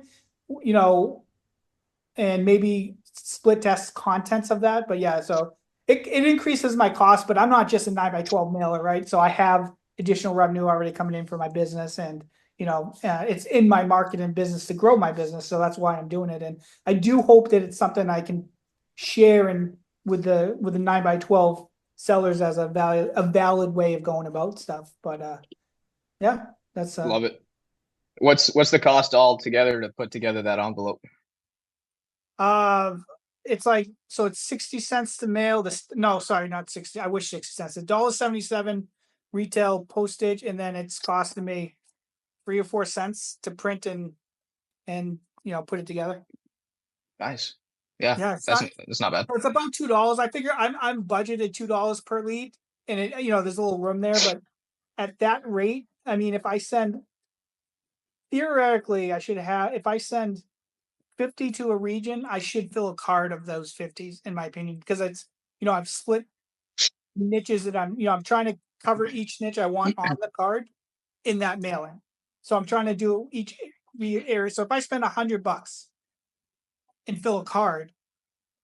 and maybe split test contents of that. But yeah, so it increases my cost, but I'm not just a 9x12 mailer, right? So I have additional revenue already coming in for my business, and it's in my marketing business to grow my business. So that's why I'm doing it. And I do hope that it's something I can share with the 9x12 sellers as a valid way of going about stuff. But yeah, that's love it. What's the cost altogether to put together that envelope? It's like, so it's 60 cents to mail this. No, sorry, not 60. I wish 60 cents. $1.77 retail postage, and then it's costing me 3 or 4 cents to print and put it together. Nice. Yeah, that's not bad. It's about $2. I figure I'm budgeted $2 per lead, and it there's a little room there, but at that rate, I mean, if I send, theoretically, if I send 50 to a region, I should fill a card of those 50s, in my opinion, because it's, I've split niches that I'm trying to cover each niche I want on the card in that mailing. So I'm trying to do each area. So if I spend $100 and fill a card,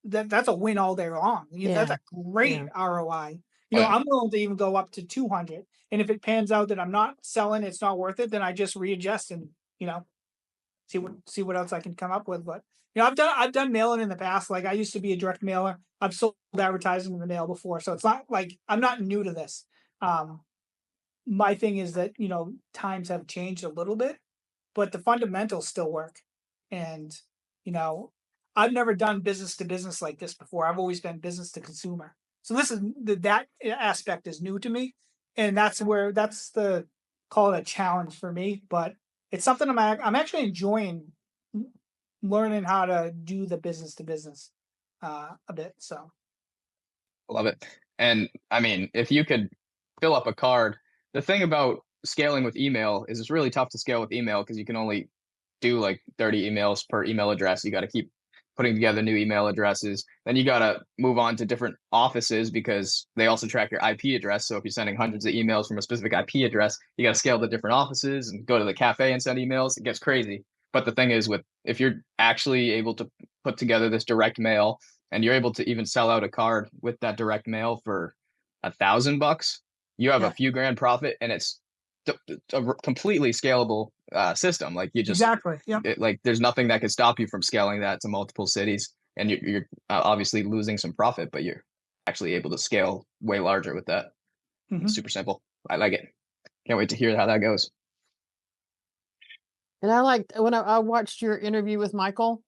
that's a win all day long. That's a great ROI. I'm willing to even go up to 200. And if it pans out that I'm not selling, it's not worth it, then I just readjust and, see what else I can come up with. But I've done mailing in the past. Like I used to be a direct mailer. I've sold advertising in the mail before, so it's not like I'm not new to this. My thing is that times have changed a little bit, but the fundamentals still work. And you know, I've never done business to business like this before. I've always been business to consumer. So this is that aspect is new to me, and that's the call it a challenge for me. But it's something I'm actually enjoying learning how to do the business to business a bit. So Love it. And I mean, if you could fill up a card, the thing about scaling with email is it's really tough to scale with email because you can only do like 30 emails per email address. You got to keep putting together new email addresses. Then you got to move on to different offices because they also track your IP address. So if you're sending hundreds of emails from a specific IP address, you got to scale to different offices and go to the cafe and send emails. It gets crazy. But the thing is, if you're actually able to put together this direct mail and you're able to even sell out a card with that direct mail for $1,000, you have a few grand profit, and it's a completely scalable system. Like you just exactly, like there's nothing that could stop you from scaling that to multiple cities, and you're obviously losing some profit, but you're actually able to scale way larger with that. It's super simple. I like it. Can't wait to hear how that goes. And I liked when I watched your interview with Michael,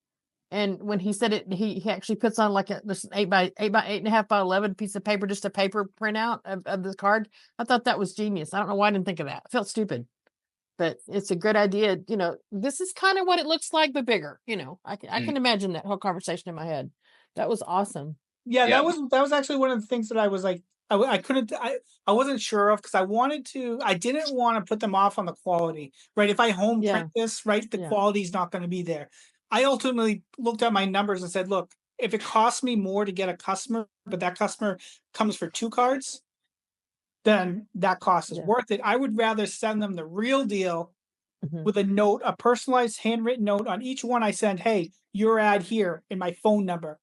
and when he said it, he actually puts on like this 8 by 8.5 by 11 piece of paper, just a paper printout of the card. I thought that was genius. I don't know why I didn't think of that. I felt stupid, but it's a good idea. This is kind of what it looks like, but bigger. I can imagine that whole conversation in my head. That was awesome. Yeah, that was actually one of the things that I was like, I wasn't sure of because I didn't want to put them off on the quality, right? If I home print this, right, the quality's not going to be there. I ultimately looked at my numbers and said, look, if it costs me more to get a customer, but that customer comes for 2 cards, then that cost is worth it. I would rather send them the real deal with a note, a personalized handwritten note on each one I send. Hey, your ad here and my phone number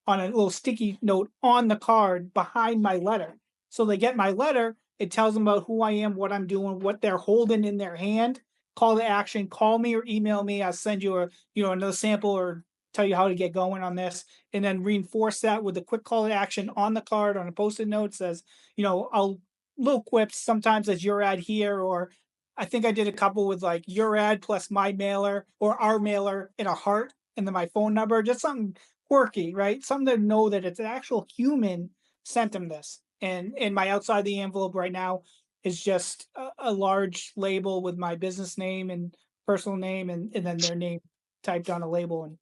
on a little sticky note on the card behind my letter. So they get my letter. It tells them about who I am, what I'm doing, what they're holding in their hand. Call to action, call me or email me. I'll send you another sample or tell you how to get going on this, and then reinforce that with a quick call to action on the card on a post-it note. Says, I'll little quips sometimes as your ad here, or I think I did a couple with like your ad plus my mailer or our mailer in a heart and then my phone number, just something quirky, right? Something to know that it's an actual human sent them this. And my outside the envelope right now is just a large label with my business name and personal name and then their name typed on a label and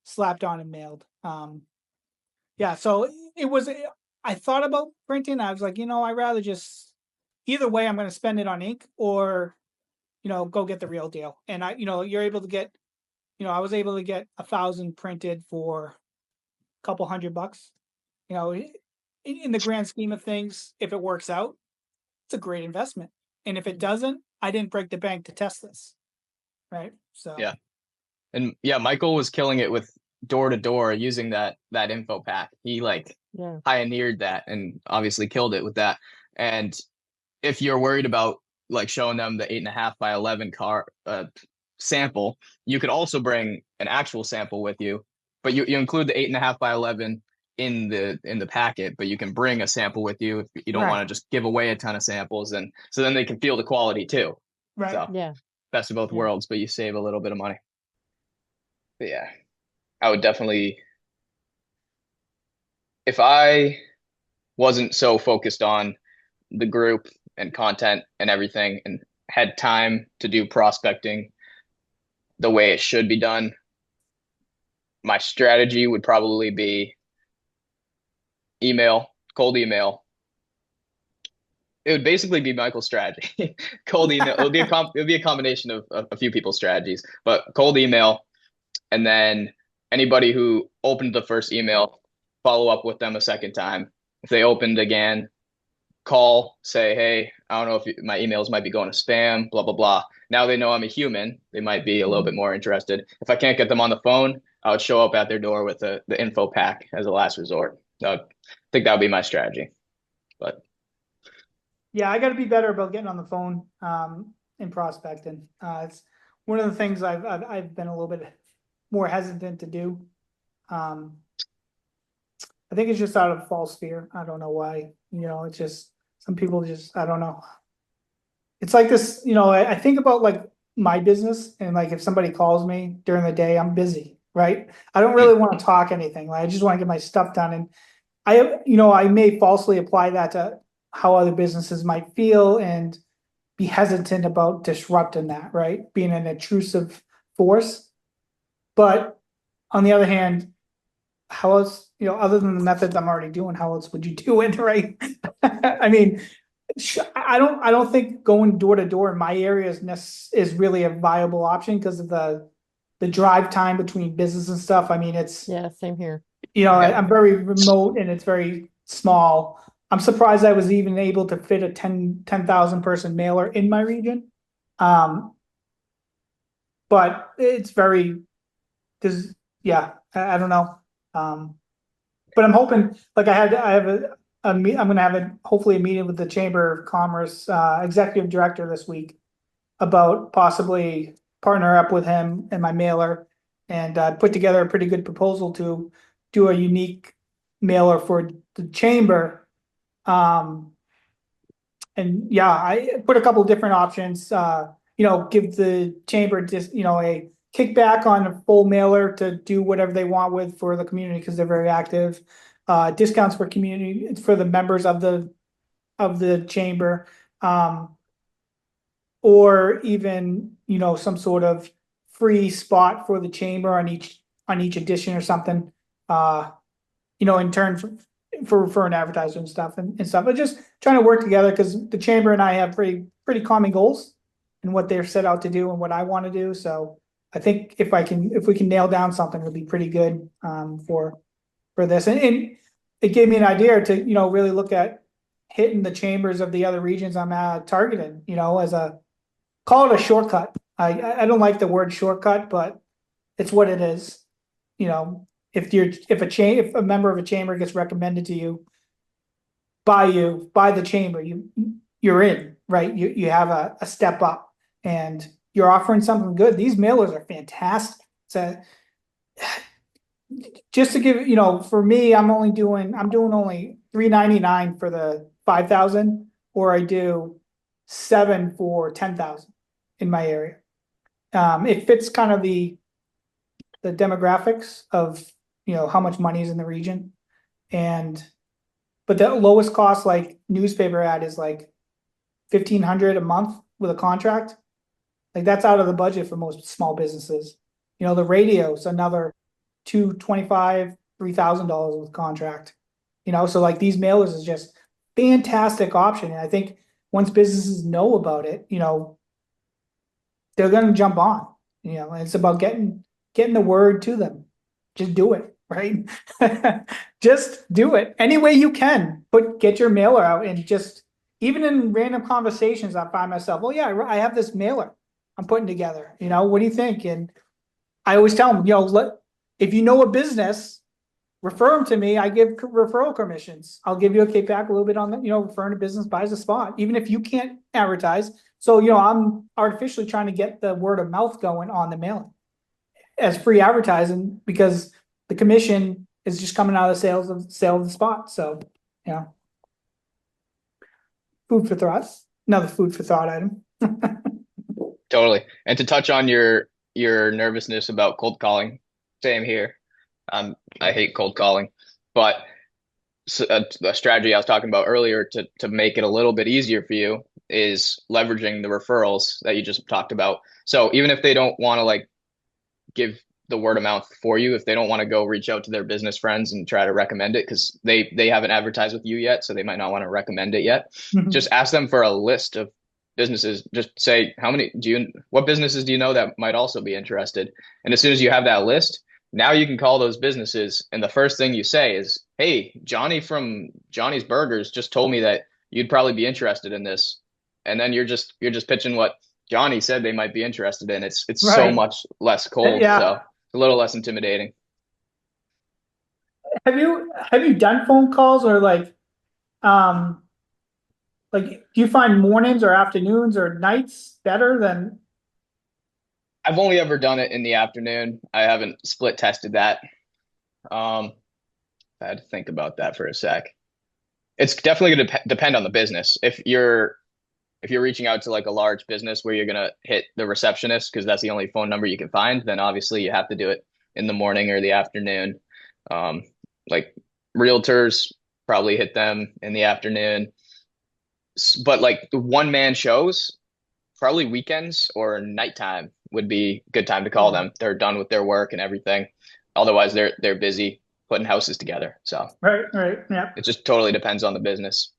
slapped on and mailed. So it was, I thought about printing. I was like, I'd rather just, either way, I'm going to spend it on ink or, go get the real deal. And you're able to get, I was able to get 1,000 printed for a couple $100. In the grand scheme of things, if it works out, it's a great investment. And if it doesn't, I didn't break the bank to test this. Right. So yeah. And Michael was killing it with door to door using that info pack. He pioneered that and obviously killed it with that. And if you're worried about like showing them the 8.5 by 11 card sample, you could also bring an actual sample with you, but you include the 8.5 by 11 in the packet, but you can bring a sample with you if you don't want to just give away a ton of samples, and so then they can feel the quality too. Right. So best of both worlds, but you save a little bit of money. But yeah, I would definitely, if I wasn't so focused on the group and content and everything and had time to do prospecting the way it should be done, my strategy would probably be cold email. It would basically be Michael's strategy. Cold email. It would be a combination of a few people's strategies, but cold email, and then anybody who opened the first email, follow up with them a second time. If they opened again, call, say, hey, I don't know if my emails might be going to spam, blah, blah, blah. Now they know I'm a human. They might be a little bit more interested. If I can't get them on the phone, I would show up at their door with the info pack as a last resort. I think that would be my strategy. But yeah, I got to be better about getting on the phone in prospecting. It's one of the things I've been a little bit more hesitant to do. I think it's just out of false fear. I don't know why. It's just some people just, I don't know. It's like this, I think about like my business, and like if somebody calls me during the day, I'm busy, right? I don't really want to talk anything. Like I just want to get my stuff done. And I may falsely apply that to how other businesses might feel and be hesitant about disrupting that, right? Being an intrusive force. But on the other hand, how else, other than the methods I'm already doing, how else would you do it, right? I mean, I don't think going door to door in my area is really a viable option because of the drive time between business and stuff. I mean, it's, Yeah, same here. I'm very remote and it's very small. I'm surprised I was even able to fit a 10,000 person mailer in my region. But it's very, I don't know. But I'm hoping, like I'm going to have hopefully a meeting with the Chamber of Commerce executive director this week about possibly partner up with him and my mailer and put together a pretty good proposal to do a unique mailer for the chamber. And yeah, I put a couple of different options, give the chamber just, a kickback on a full mailer to do whatever they want with for the community because they're very active. Discounts for community for the members of the chamber, or even some sort of free spot for the chamber on each edition or something. In turn for an advertiser and stuff and stuff. But just trying to work together because the chamber and I have pretty common goals and what they're set out to do and what I want to do. So I think if we can nail down something, it'll be pretty good for this. And it gave me an idea to really look at hitting the chambers of the other regions I'm targeting. As call it a shortcut. I don't like the word shortcut, but it's what it is. If a member of a chamber gets recommended to you by the chamber, you're in, right? You have a step up and you're offering something good. These mailers are fantastic. So just to give, for me, I'm doing only $3.99 for the 5,000, or I do $7 for 10,000 in my area. It fits kind of the demographics of how much money is in the region, but the lowest cost like newspaper ad is like $1,500 a month with a contract. Like that's out of the budget for most small businesses. The radio's another $225, $3,000 with contract. So like these mailers is just fantastic option, and I think once businesses know about it, they're going to jump on. And it's about getting the word to them. Just do it, right? Just do it any way you can. Get your mailer out, and just even in random conversations, I find myself, well, yeah, I have this mailer I'm putting together. What do you think? And I always tell them, if you know a business, refer them to me. I give referral commissions. I'll give you a kickback a little bit on the, referring to business buys a spot, even if you can't advertise. So, I'm artificially trying to get the word of mouth going on the mailing as free advertising because the commission is just coming out of the sale of the spot. So, food for thought. Another food for thought item. Totally. And to touch on your nervousness about cold calling, same here. I hate cold calling, but a strategy I was talking about earlier to make it a little bit easier for you is leveraging the referrals that you just talked about. So even if they don't want to give the word of mouth for you, if they don't want to go reach out to their business friends and try to recommend it because they haven't advertised with you yet, so they might not want to recommend it yet. Mm-hmm. Just ask them for a list of businesses. Just say, what businesses do you know that might also be interested? And as soon as you have that list, now you can call those businesses, and the first thing you say is, hey, Johnny from Johnny's Burgers just told me that you'd probably be interested in this. And then you're just pitching what Johnny said they might be interested in. It's right. So much less cold. Yeah. So it's a little less intimidating. Have you done phone calls or do you find mornings or afternoons or nights better than? I've only ever done it in the afternoon. I haven't split tested that. I had to think about that for a sec. It's definitely going to depend on the business. If you're reaching out to like a large business where you're going to hit the receptionist because that's the only phone number you can find, then obviously you have to do it in the morning or the afternoon. Um, like realtors, probably hit them in the afternoon. But like the one man shows, probably weekends or nighttime would be a good time to call them. They're done with their work and everything. Otherwise, they're busy putting houses together. So Right. Yeah. it just totally depends on the business.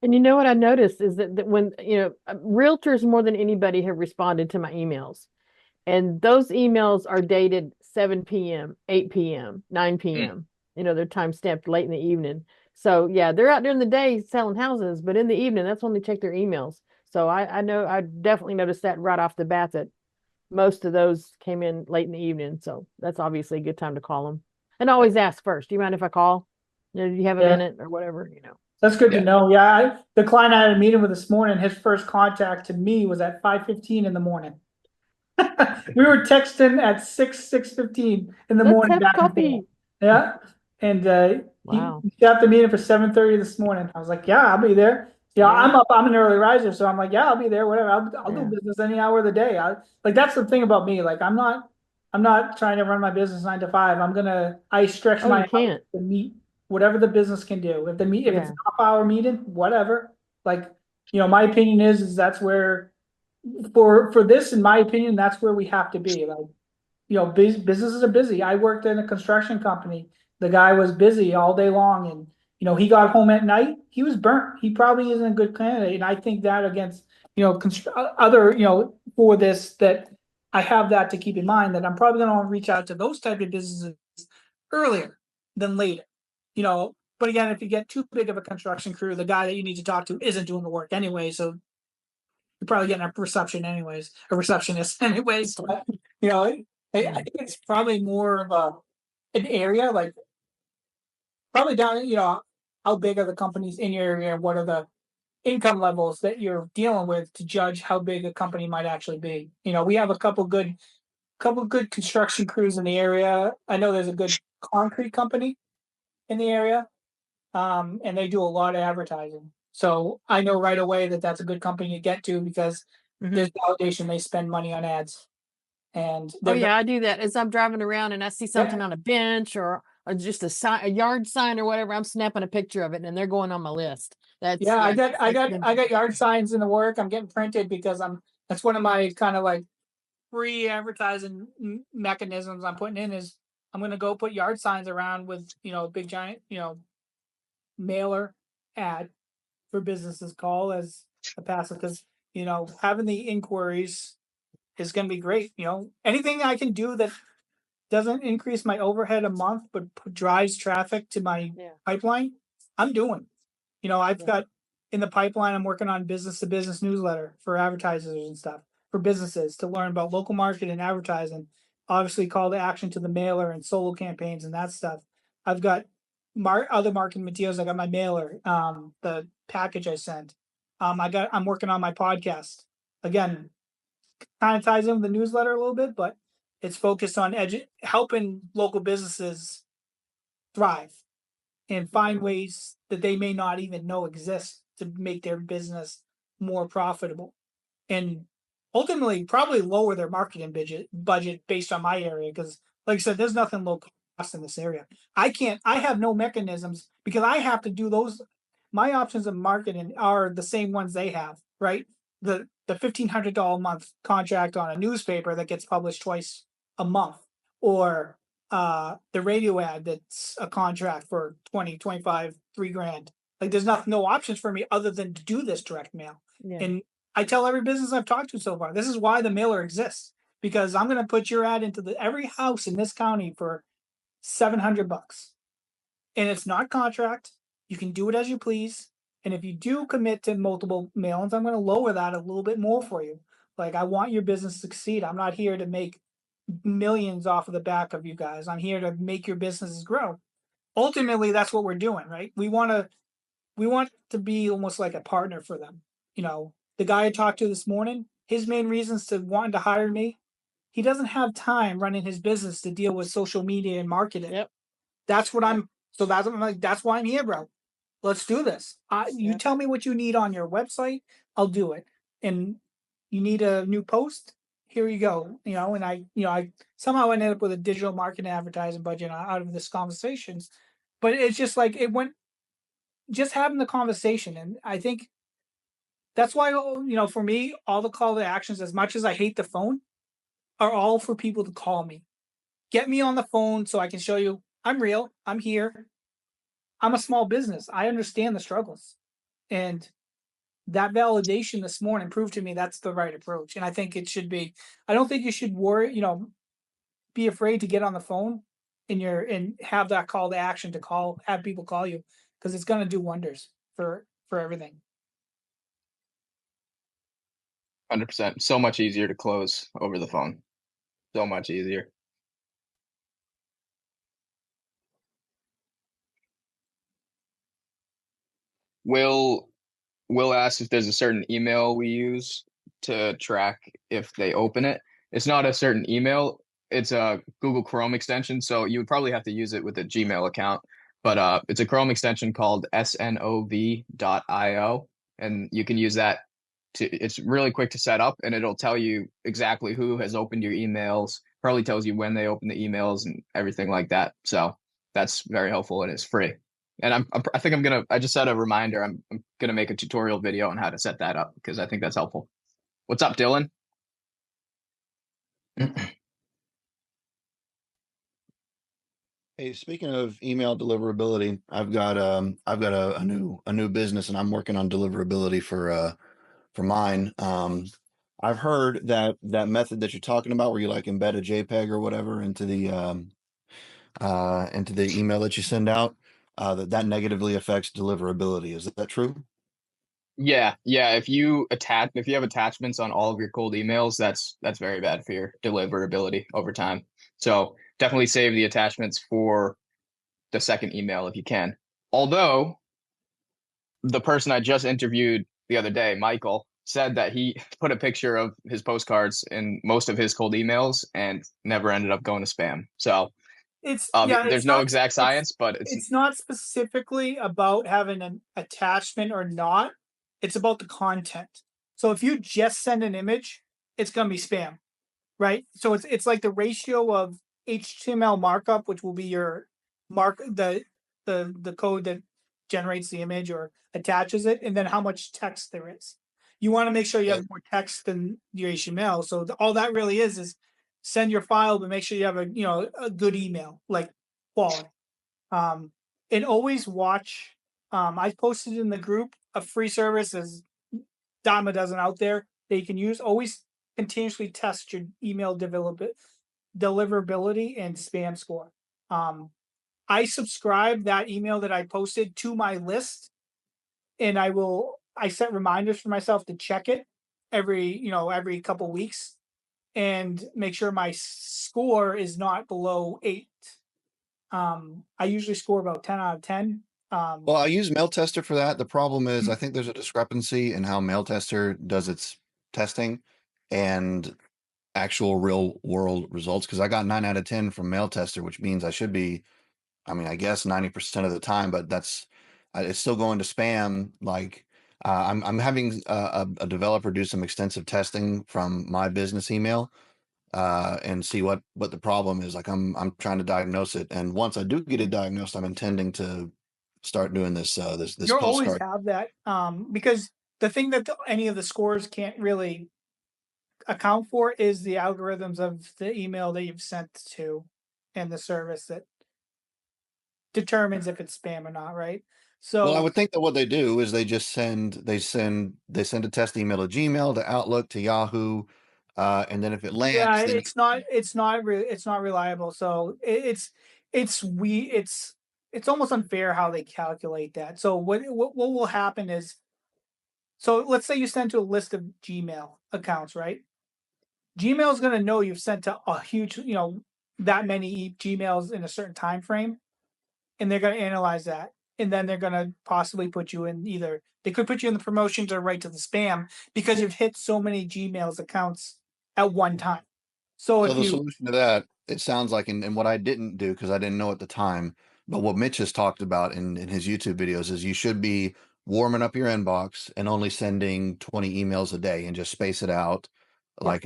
And you know what I noticed is that when, realtors more than anybody have responded to my emails. And those emails are dated 7 p.m., 8 p.m., 9 p.m. They're time stamped late in the evening. So yeah, they're out during the day selling houses, but in the evening, that's when they check their emails. So I know I definitely noticed that right off the bat that most of those came in late in the evening. So that's obviously a good time to call them. And always ask first, do you mind if I call? Do you have a minute or whatever, That's good to know. Yeah, the client I had a meeting with this morning, his first contact to me was at 5:15 in the morning. We were texting at 6:15 in the Let's morning have back and coffee. forth. Yeah. And Wow. he set up the meeting for 7:30 this morning. I was like, yeah, I'll be there. Yeah, Yeah. I'm an early riser, so I'm like, yeah, I'll be there, whatever. I'll do Yeah. business any hour of the day. Like that's the thing about me. Like I'm not trying to run my business 9 to 5. I stretch Oh, my you hours can't. to meet whatever the business can do. If it's Yeah. a half-hour meeting, whatever. Like, my opinion is that's where for this, in my opinion, that's where we have to be. Like, businesses are busy. I worked in a construction company. The guy was busy all day long, and he got home at night. He was burnt. He probably isn't a good candidate. And I think that against other for this, that I have that to keep in mind, that I'm probably going to reach out to those type of businesses earlier than later. But again, if you get too big of a construction crew, the guy that you need to talk to isn't doing the work anyway. So you're probably getting a receptionist anyways. But, I think it's probably more of an area, like probably down, how big are the companies in your area? What are the income levels that you're dealing with to judge how big a company might actually be? We have a couple good construction crews in the area. I know there's a good concrete company in the area, and they do a lot of advertising. So I know right away that that's a good company to get to because there's validation. They spend money on ads, and Oh yeah, I do that as I'm driving around and I see something on a bench or just a yard sign or whatever. I'm snapping a picture of it and they're going on my list. I got yard signs in the work. I'm getting printed because that's one of my kind of like free advertising mechanisms I'm putting in is I'm going to go put yard signs around with a big giant mailer ad for businesses call as a passive, because having the inquiries is going to be great. Anything I can do that doesn't increase my overhead a month but drives traffic to my pipeline, I'm doing. I've got in the pipeline, I'm working on business to business newsletter for advertisers and stuff for businesses to learn about local market and advertising. Obviously, call to action to the mailer and solo campaigns and that stuff. I've got other marketing materials. I got my mailer, the package I sent. I'm working on my podcast. Again, kind of ties in with the newsletter a little bit, but it's focused on helping local businesses thrive and find ways that they may not even know exist to make their business more profitable, and ultimately probably lower their marketing budget based on my area. Because like I said, there's nothing low cost in this area. I have no mechanisms because I have to do those. My options of marketing are the same ones they have, right? The $1,500 a month contract on a newspaper that gets published twice a month, or the radio ad that's a contract for 20, 25, $3,000. Like there's no options for me other than to do this direct mail. Yeah. And I tell every business I've talked to so far, this is why the mailer exists, because I'm going to put your ad into every house in this county for $700. And it's not contract. You can do it as you please. And if you do commit to multiple mailings, I'm going to lower that a little bit more for you. Like I want your business to succeed. I'm not here to make millions off of the back of you guys. I'm here to make your businesses grow. Ultimately, that's what we're doing, right? We want to be almost like a partner for them. The guy I talked to this morning, his main reasons to wanting to hire me he doesn't have time running his business to deal with social media and marketing. Yep. That's what I'm like, that's why I'm here, bro. Let's do this. You Yep. tell me what you need on your website, I'll do it. And you need a new post, here you go. And I somehow ended up with a digital marketing advertising budget out of this conversations. But it's just like it went just having the conversation. And I think that's why, for me, all the call to actions, as much as I hate the phone, are all for people to call me. Get me on the phone so I can show you I'm real. I'm here. I'm a small business. I understand the struggles. And that validation this morning proved to me that's the right approach. And I think it should be, I don't think you should worry, be afraid to get on the phone and have that call to action to have people call you, because it's going to do wonders for everything. 100%. So much easier to close over the phone. So much easier. Will ask if there's a certain email we use to track if they open it. It's not a certain email. It's a Google Chrome extension, so you would probably have to use it with a Gmail account. But it's a Chrome extension called snov.io, and you can use that. It's really quick to set up, and it'll tell you exactly who has opened your emails. Probably tells you when they open the emails and everything like that. So that's very helpful, and it's free. And I just set a reminder. I'm gonna make a tutorial video on how to set that up because I think that's helpful. What's up, Dylan? Hey, speaking of email deliverability, I've got a new business, and I'm working on deliverability for mine. I've heard that method that you're talking about, where you like embed a JPEG or whatever into the email that you send out, that negatively affects deliverability. Is that true? Yeah. If you have attachments on all of your cold emails, that's very bad for your deliverability over time. So definitely save the attachments for the second email if you can. Although the person I just interviewed the other day, Michael, said that he put a picture of his postcards in most of his cold emails and never ended up going to spam. So there's no exact science, but it's not specifically about having an attachment or not. It's about the content. So if you just send an image, it's going to be spam, right? So it's like the ratio of HTML markup, which will be your the code that generates the image or attaches it, and then how much text there is. You want to make sure you have more text than your HTML. So all that really is send your file, but make sure you have a good email, like quality. And always watch. I posted in the group a free service, as dime a dozen out there that you can use. Always continuously test your email deliverability and spam score. I subscribe that email that I posted to my list, and I set reminders for myself to check it every couple weeks and make sure my score is not below 8. I usually score about 10 out of 10. Well, I use Mail Tester for that. The problem is I think there's a discrepancy in how Mail Tester does its testing and actual real world results, because I got 9 out of 10 from Mail Tester, which means I should be, I guess 90% of the time, but it's still going to spam. Like I'm having a developer do some extensive testing from my business email and see what the problem is. Like I'm trying to diagnose it, and once I do get it diagnosed, I'm intending to start doing this You'll always postcard. have that because the thing that any of the scores can't really account for is the algorithms of the email that you've sent to and the service that determines if it's spam or not, right? So Well, I would think that what they do is they send a test email to Gmail, to Outlook, to Yahoo, and then if it lands, yeah, then it's not reliable. So it's almost unfair how they calculate that. So what will happen is, so let's say you send to a list of Gmail accounts, right? Gmail is going to know you've sent to a huge, that many Gmails in a certain time frame, and they're going to analyze that, and then they're going to possibly put you in they could put you in the promotions or right to the spam because you've hit so many Gmail's accounts at one time. So So if the you, solution to that, it sounds like, and what I didn't do because I didn't know at the time, but what Mitch has talked about in his YouTube videos is you should be warming up your inbox and only sending 20 emails a day and just space it out. Like,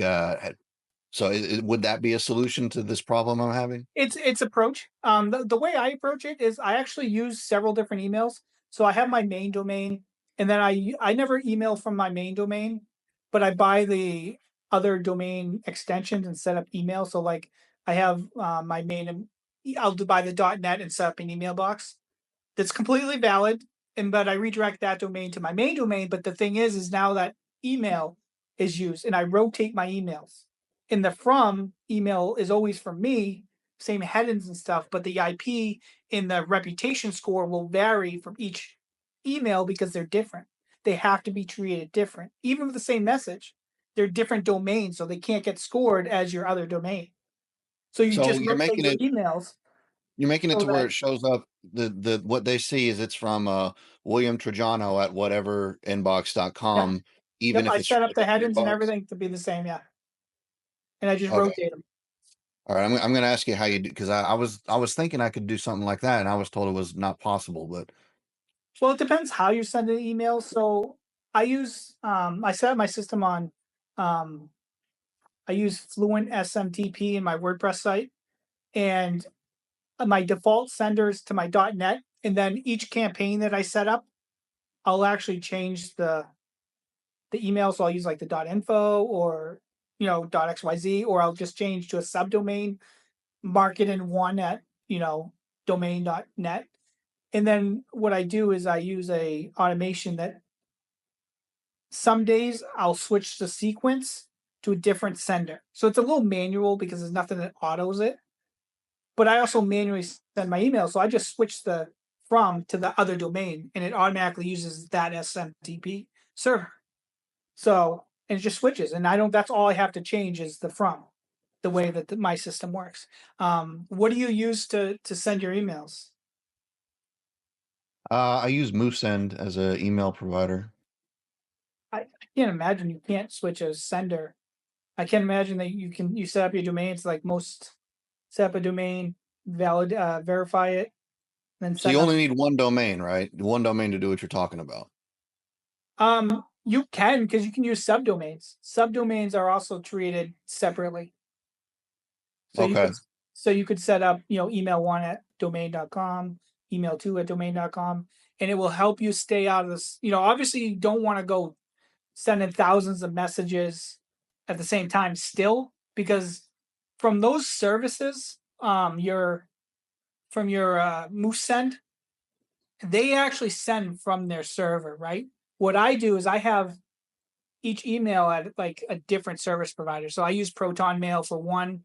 so would that be a solution to this problem I'm having? it's approach. The way I approach it is I actually use several different emails. So I have my main domain, and then I never email from my main domain, but I buy the other domain extensions and set up email. So like I have my main, I'll buy the .net and set up an email box that's completely valid, and but I redirect that domain to my main domain. But the thing is now that email is used, and I rotate my emails. And the from email is always from me, same headings and stuff, but the IP in the reputation score will vary from each email because they're different. They have to be treated different, even with the same message. They're different domains, so they can't get scored as your other domain. So you So just you're rotate making your it emails. you're making it So to where that, it shows up the what they see is it's from William Trajano at whatever yeah, inbox.com, even yep, if I it's set up the your headings and inbox. everything to be the same, yeah. And I just Okay. rotate them. All right, I'm going to ask you how you do because I was thinking I could do something like that, and I was told it was not possible. But Well, it depends how you send an email. So I set up my system on um I use Fluent SMTP in my WordPress site, and my default senders to my .net, and then each campaign that I set up, I'll actually change the email. So I'll use like the .info or .xyz, or I'll just change to a subdomain, mark it in one at domain.net. And then what I do is I use a automation that some days I'll switch the sequence to a different sender. So it's a little manual because there's nothing that autos it. But I also manually send my email. So I just switch the from to the other domain, and it automatically uses that SMTP server. So, and it just switches. And that's all I have to change is the from, the way that my system works. What do you use to send your emails? I use MooseSend as an email provider. I can't imagine you can't switch a sender. I can't imagine that you set up your domains like most set up a domain, verify it, then So set you up. only need one domain, right? One domain to do what you're talking about. You can, because you can use subdomains. Subdomains are also treated separately. So Okay. you could set up, email one at domain.com, email two at domain.com, and it will help you stay out of this. Obviously you don't want to go sending thousands of messages at the same time still, because from those services, from your MooseSend, they actually send from their server, right? What I do is I have each email at like a different service provider. So I use Proton Mail for one,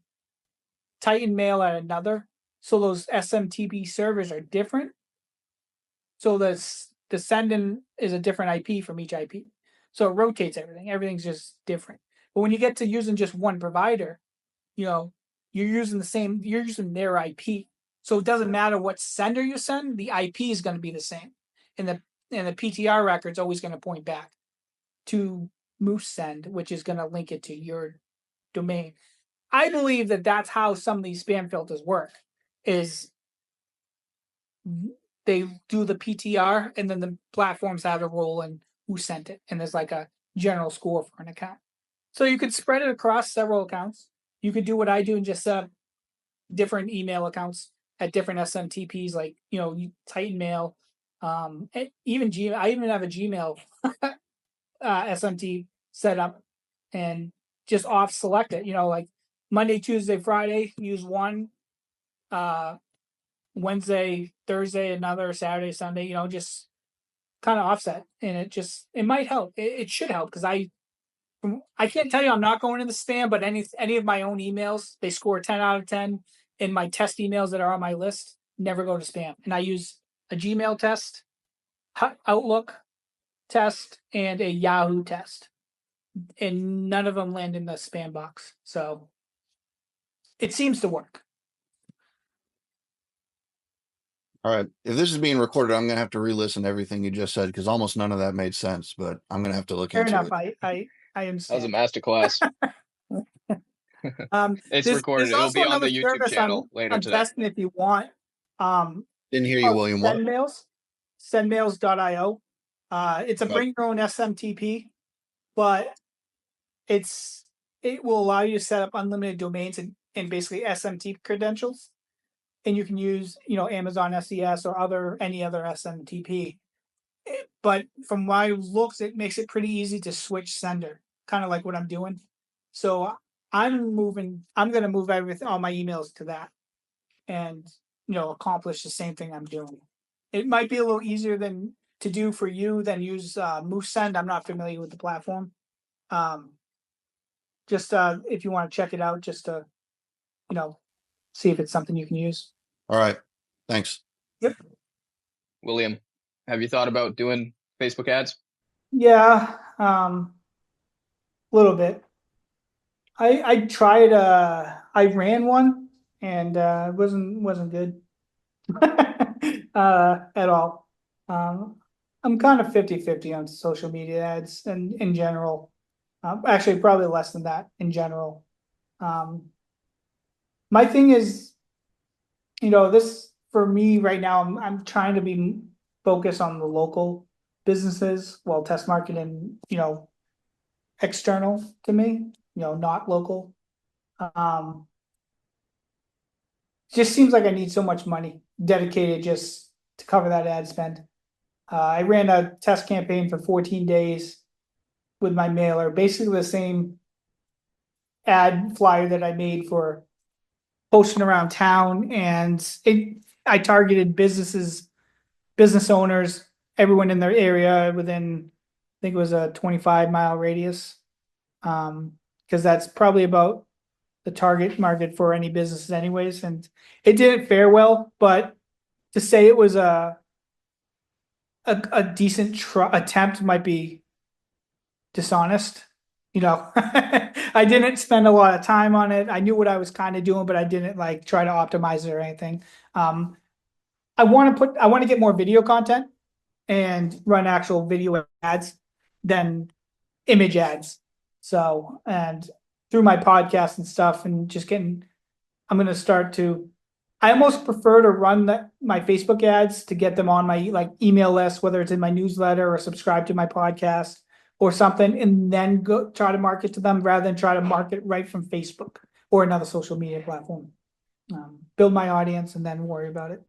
Titan Mail at another. So those SMTP servers are different. So the sending is a different IP from each IP. So it rotates everything. Everything's just different. But when you get to using just one provider, you're using their IP. So it doesn't matter what sender you send, the IP is going to be the same. And the PTR record's always going to point back to MooseSend, which is going to link it to your domain. I believe that that's how some of these spam filters work, is they do the PTR and then the platforms have a role in who sent it. And there's like a general score for an account. So you could spread it across several accounts. You could do what I do and just set up different email accounts at different SMTPs, like, Titan Mail, even Gmail. I even have a Gmail SMT set up and just off select it, like Monday, Tuesday, Friday, use one, Wednesday, Thursday, another, Saturday, Sunday, just kind of offset. And it might help. It should help, because I can't tell you I'm not going into spam, but any of my own emails, they score 10 out of 10. And my test emails that are on my list never go to spam. And I use a Gmail test, Outlook test, and a Yahoo test. And none of them land in the spam box. So it seems to work. All right. If this is being recorded, I'm going to have to re-listen to everything you just said because almost none of that made sense. But I'm going to have to look Fair into enough. it. I That was a understand. masterclass. It's there's recorded. It'll also be on the another YouTube service channel later I'm today. testing if you want. Didn't hear you, called William. What? Sendmails.io. It's a Okay. bring your own SMTP, but it will allow you to set up unlimited domains and basically SMTP credentials. And you can use, Amazon SES or any other SMTP. But from my looks, it makes it pretty easy to switch sender, kind of like what I'm doing. So I'm going to move all my emails to that and, accomplish the same thing I'm doing. It might be a little easier to do for you than use MooseSend. I'm not familiar with the platform. Just if you want to check it out, just to, see if it's something you can use. All right. Thanks. Yep. William, have you thought about doing Facebook ads? Yeah, a little bit. I tried. I ran one, and it wasn't good at all. I'm kind of 50-50 on social media ads and in general. Actually, probably less than that in general. My thing is, this for me right now. I'm trying to be focused on the local businesses while test marketing, external to me, not local. Just seems like I need so much money dedicated just to cover that ad spend. I ran a test campaign for 14 days with my mailer, basically the same ad flyer that I made for posting around town, and I targeted business owners, everyone in their area within, I think it was a 25-mile radius. Because that's probably about the target market for any businesses anyways. And it didn't fare well, but to say it was a decent attempt might be dishonest. I didn't spend a lot of time on it. I knew what I was kind of doing, but I didn't try to optimize it or anything. I want to get more video content and run actual video ads than image ads. So, and through my podcast and stuff, and just I'm going to start to, I almost prefer to run my Facebook ads to get them on my email list, whether it's in my newsletter or subscribe to my podcast or something, and then go try to market to them rather than try to market right from Facebook or another social media platform. Build my audience and then worry about it.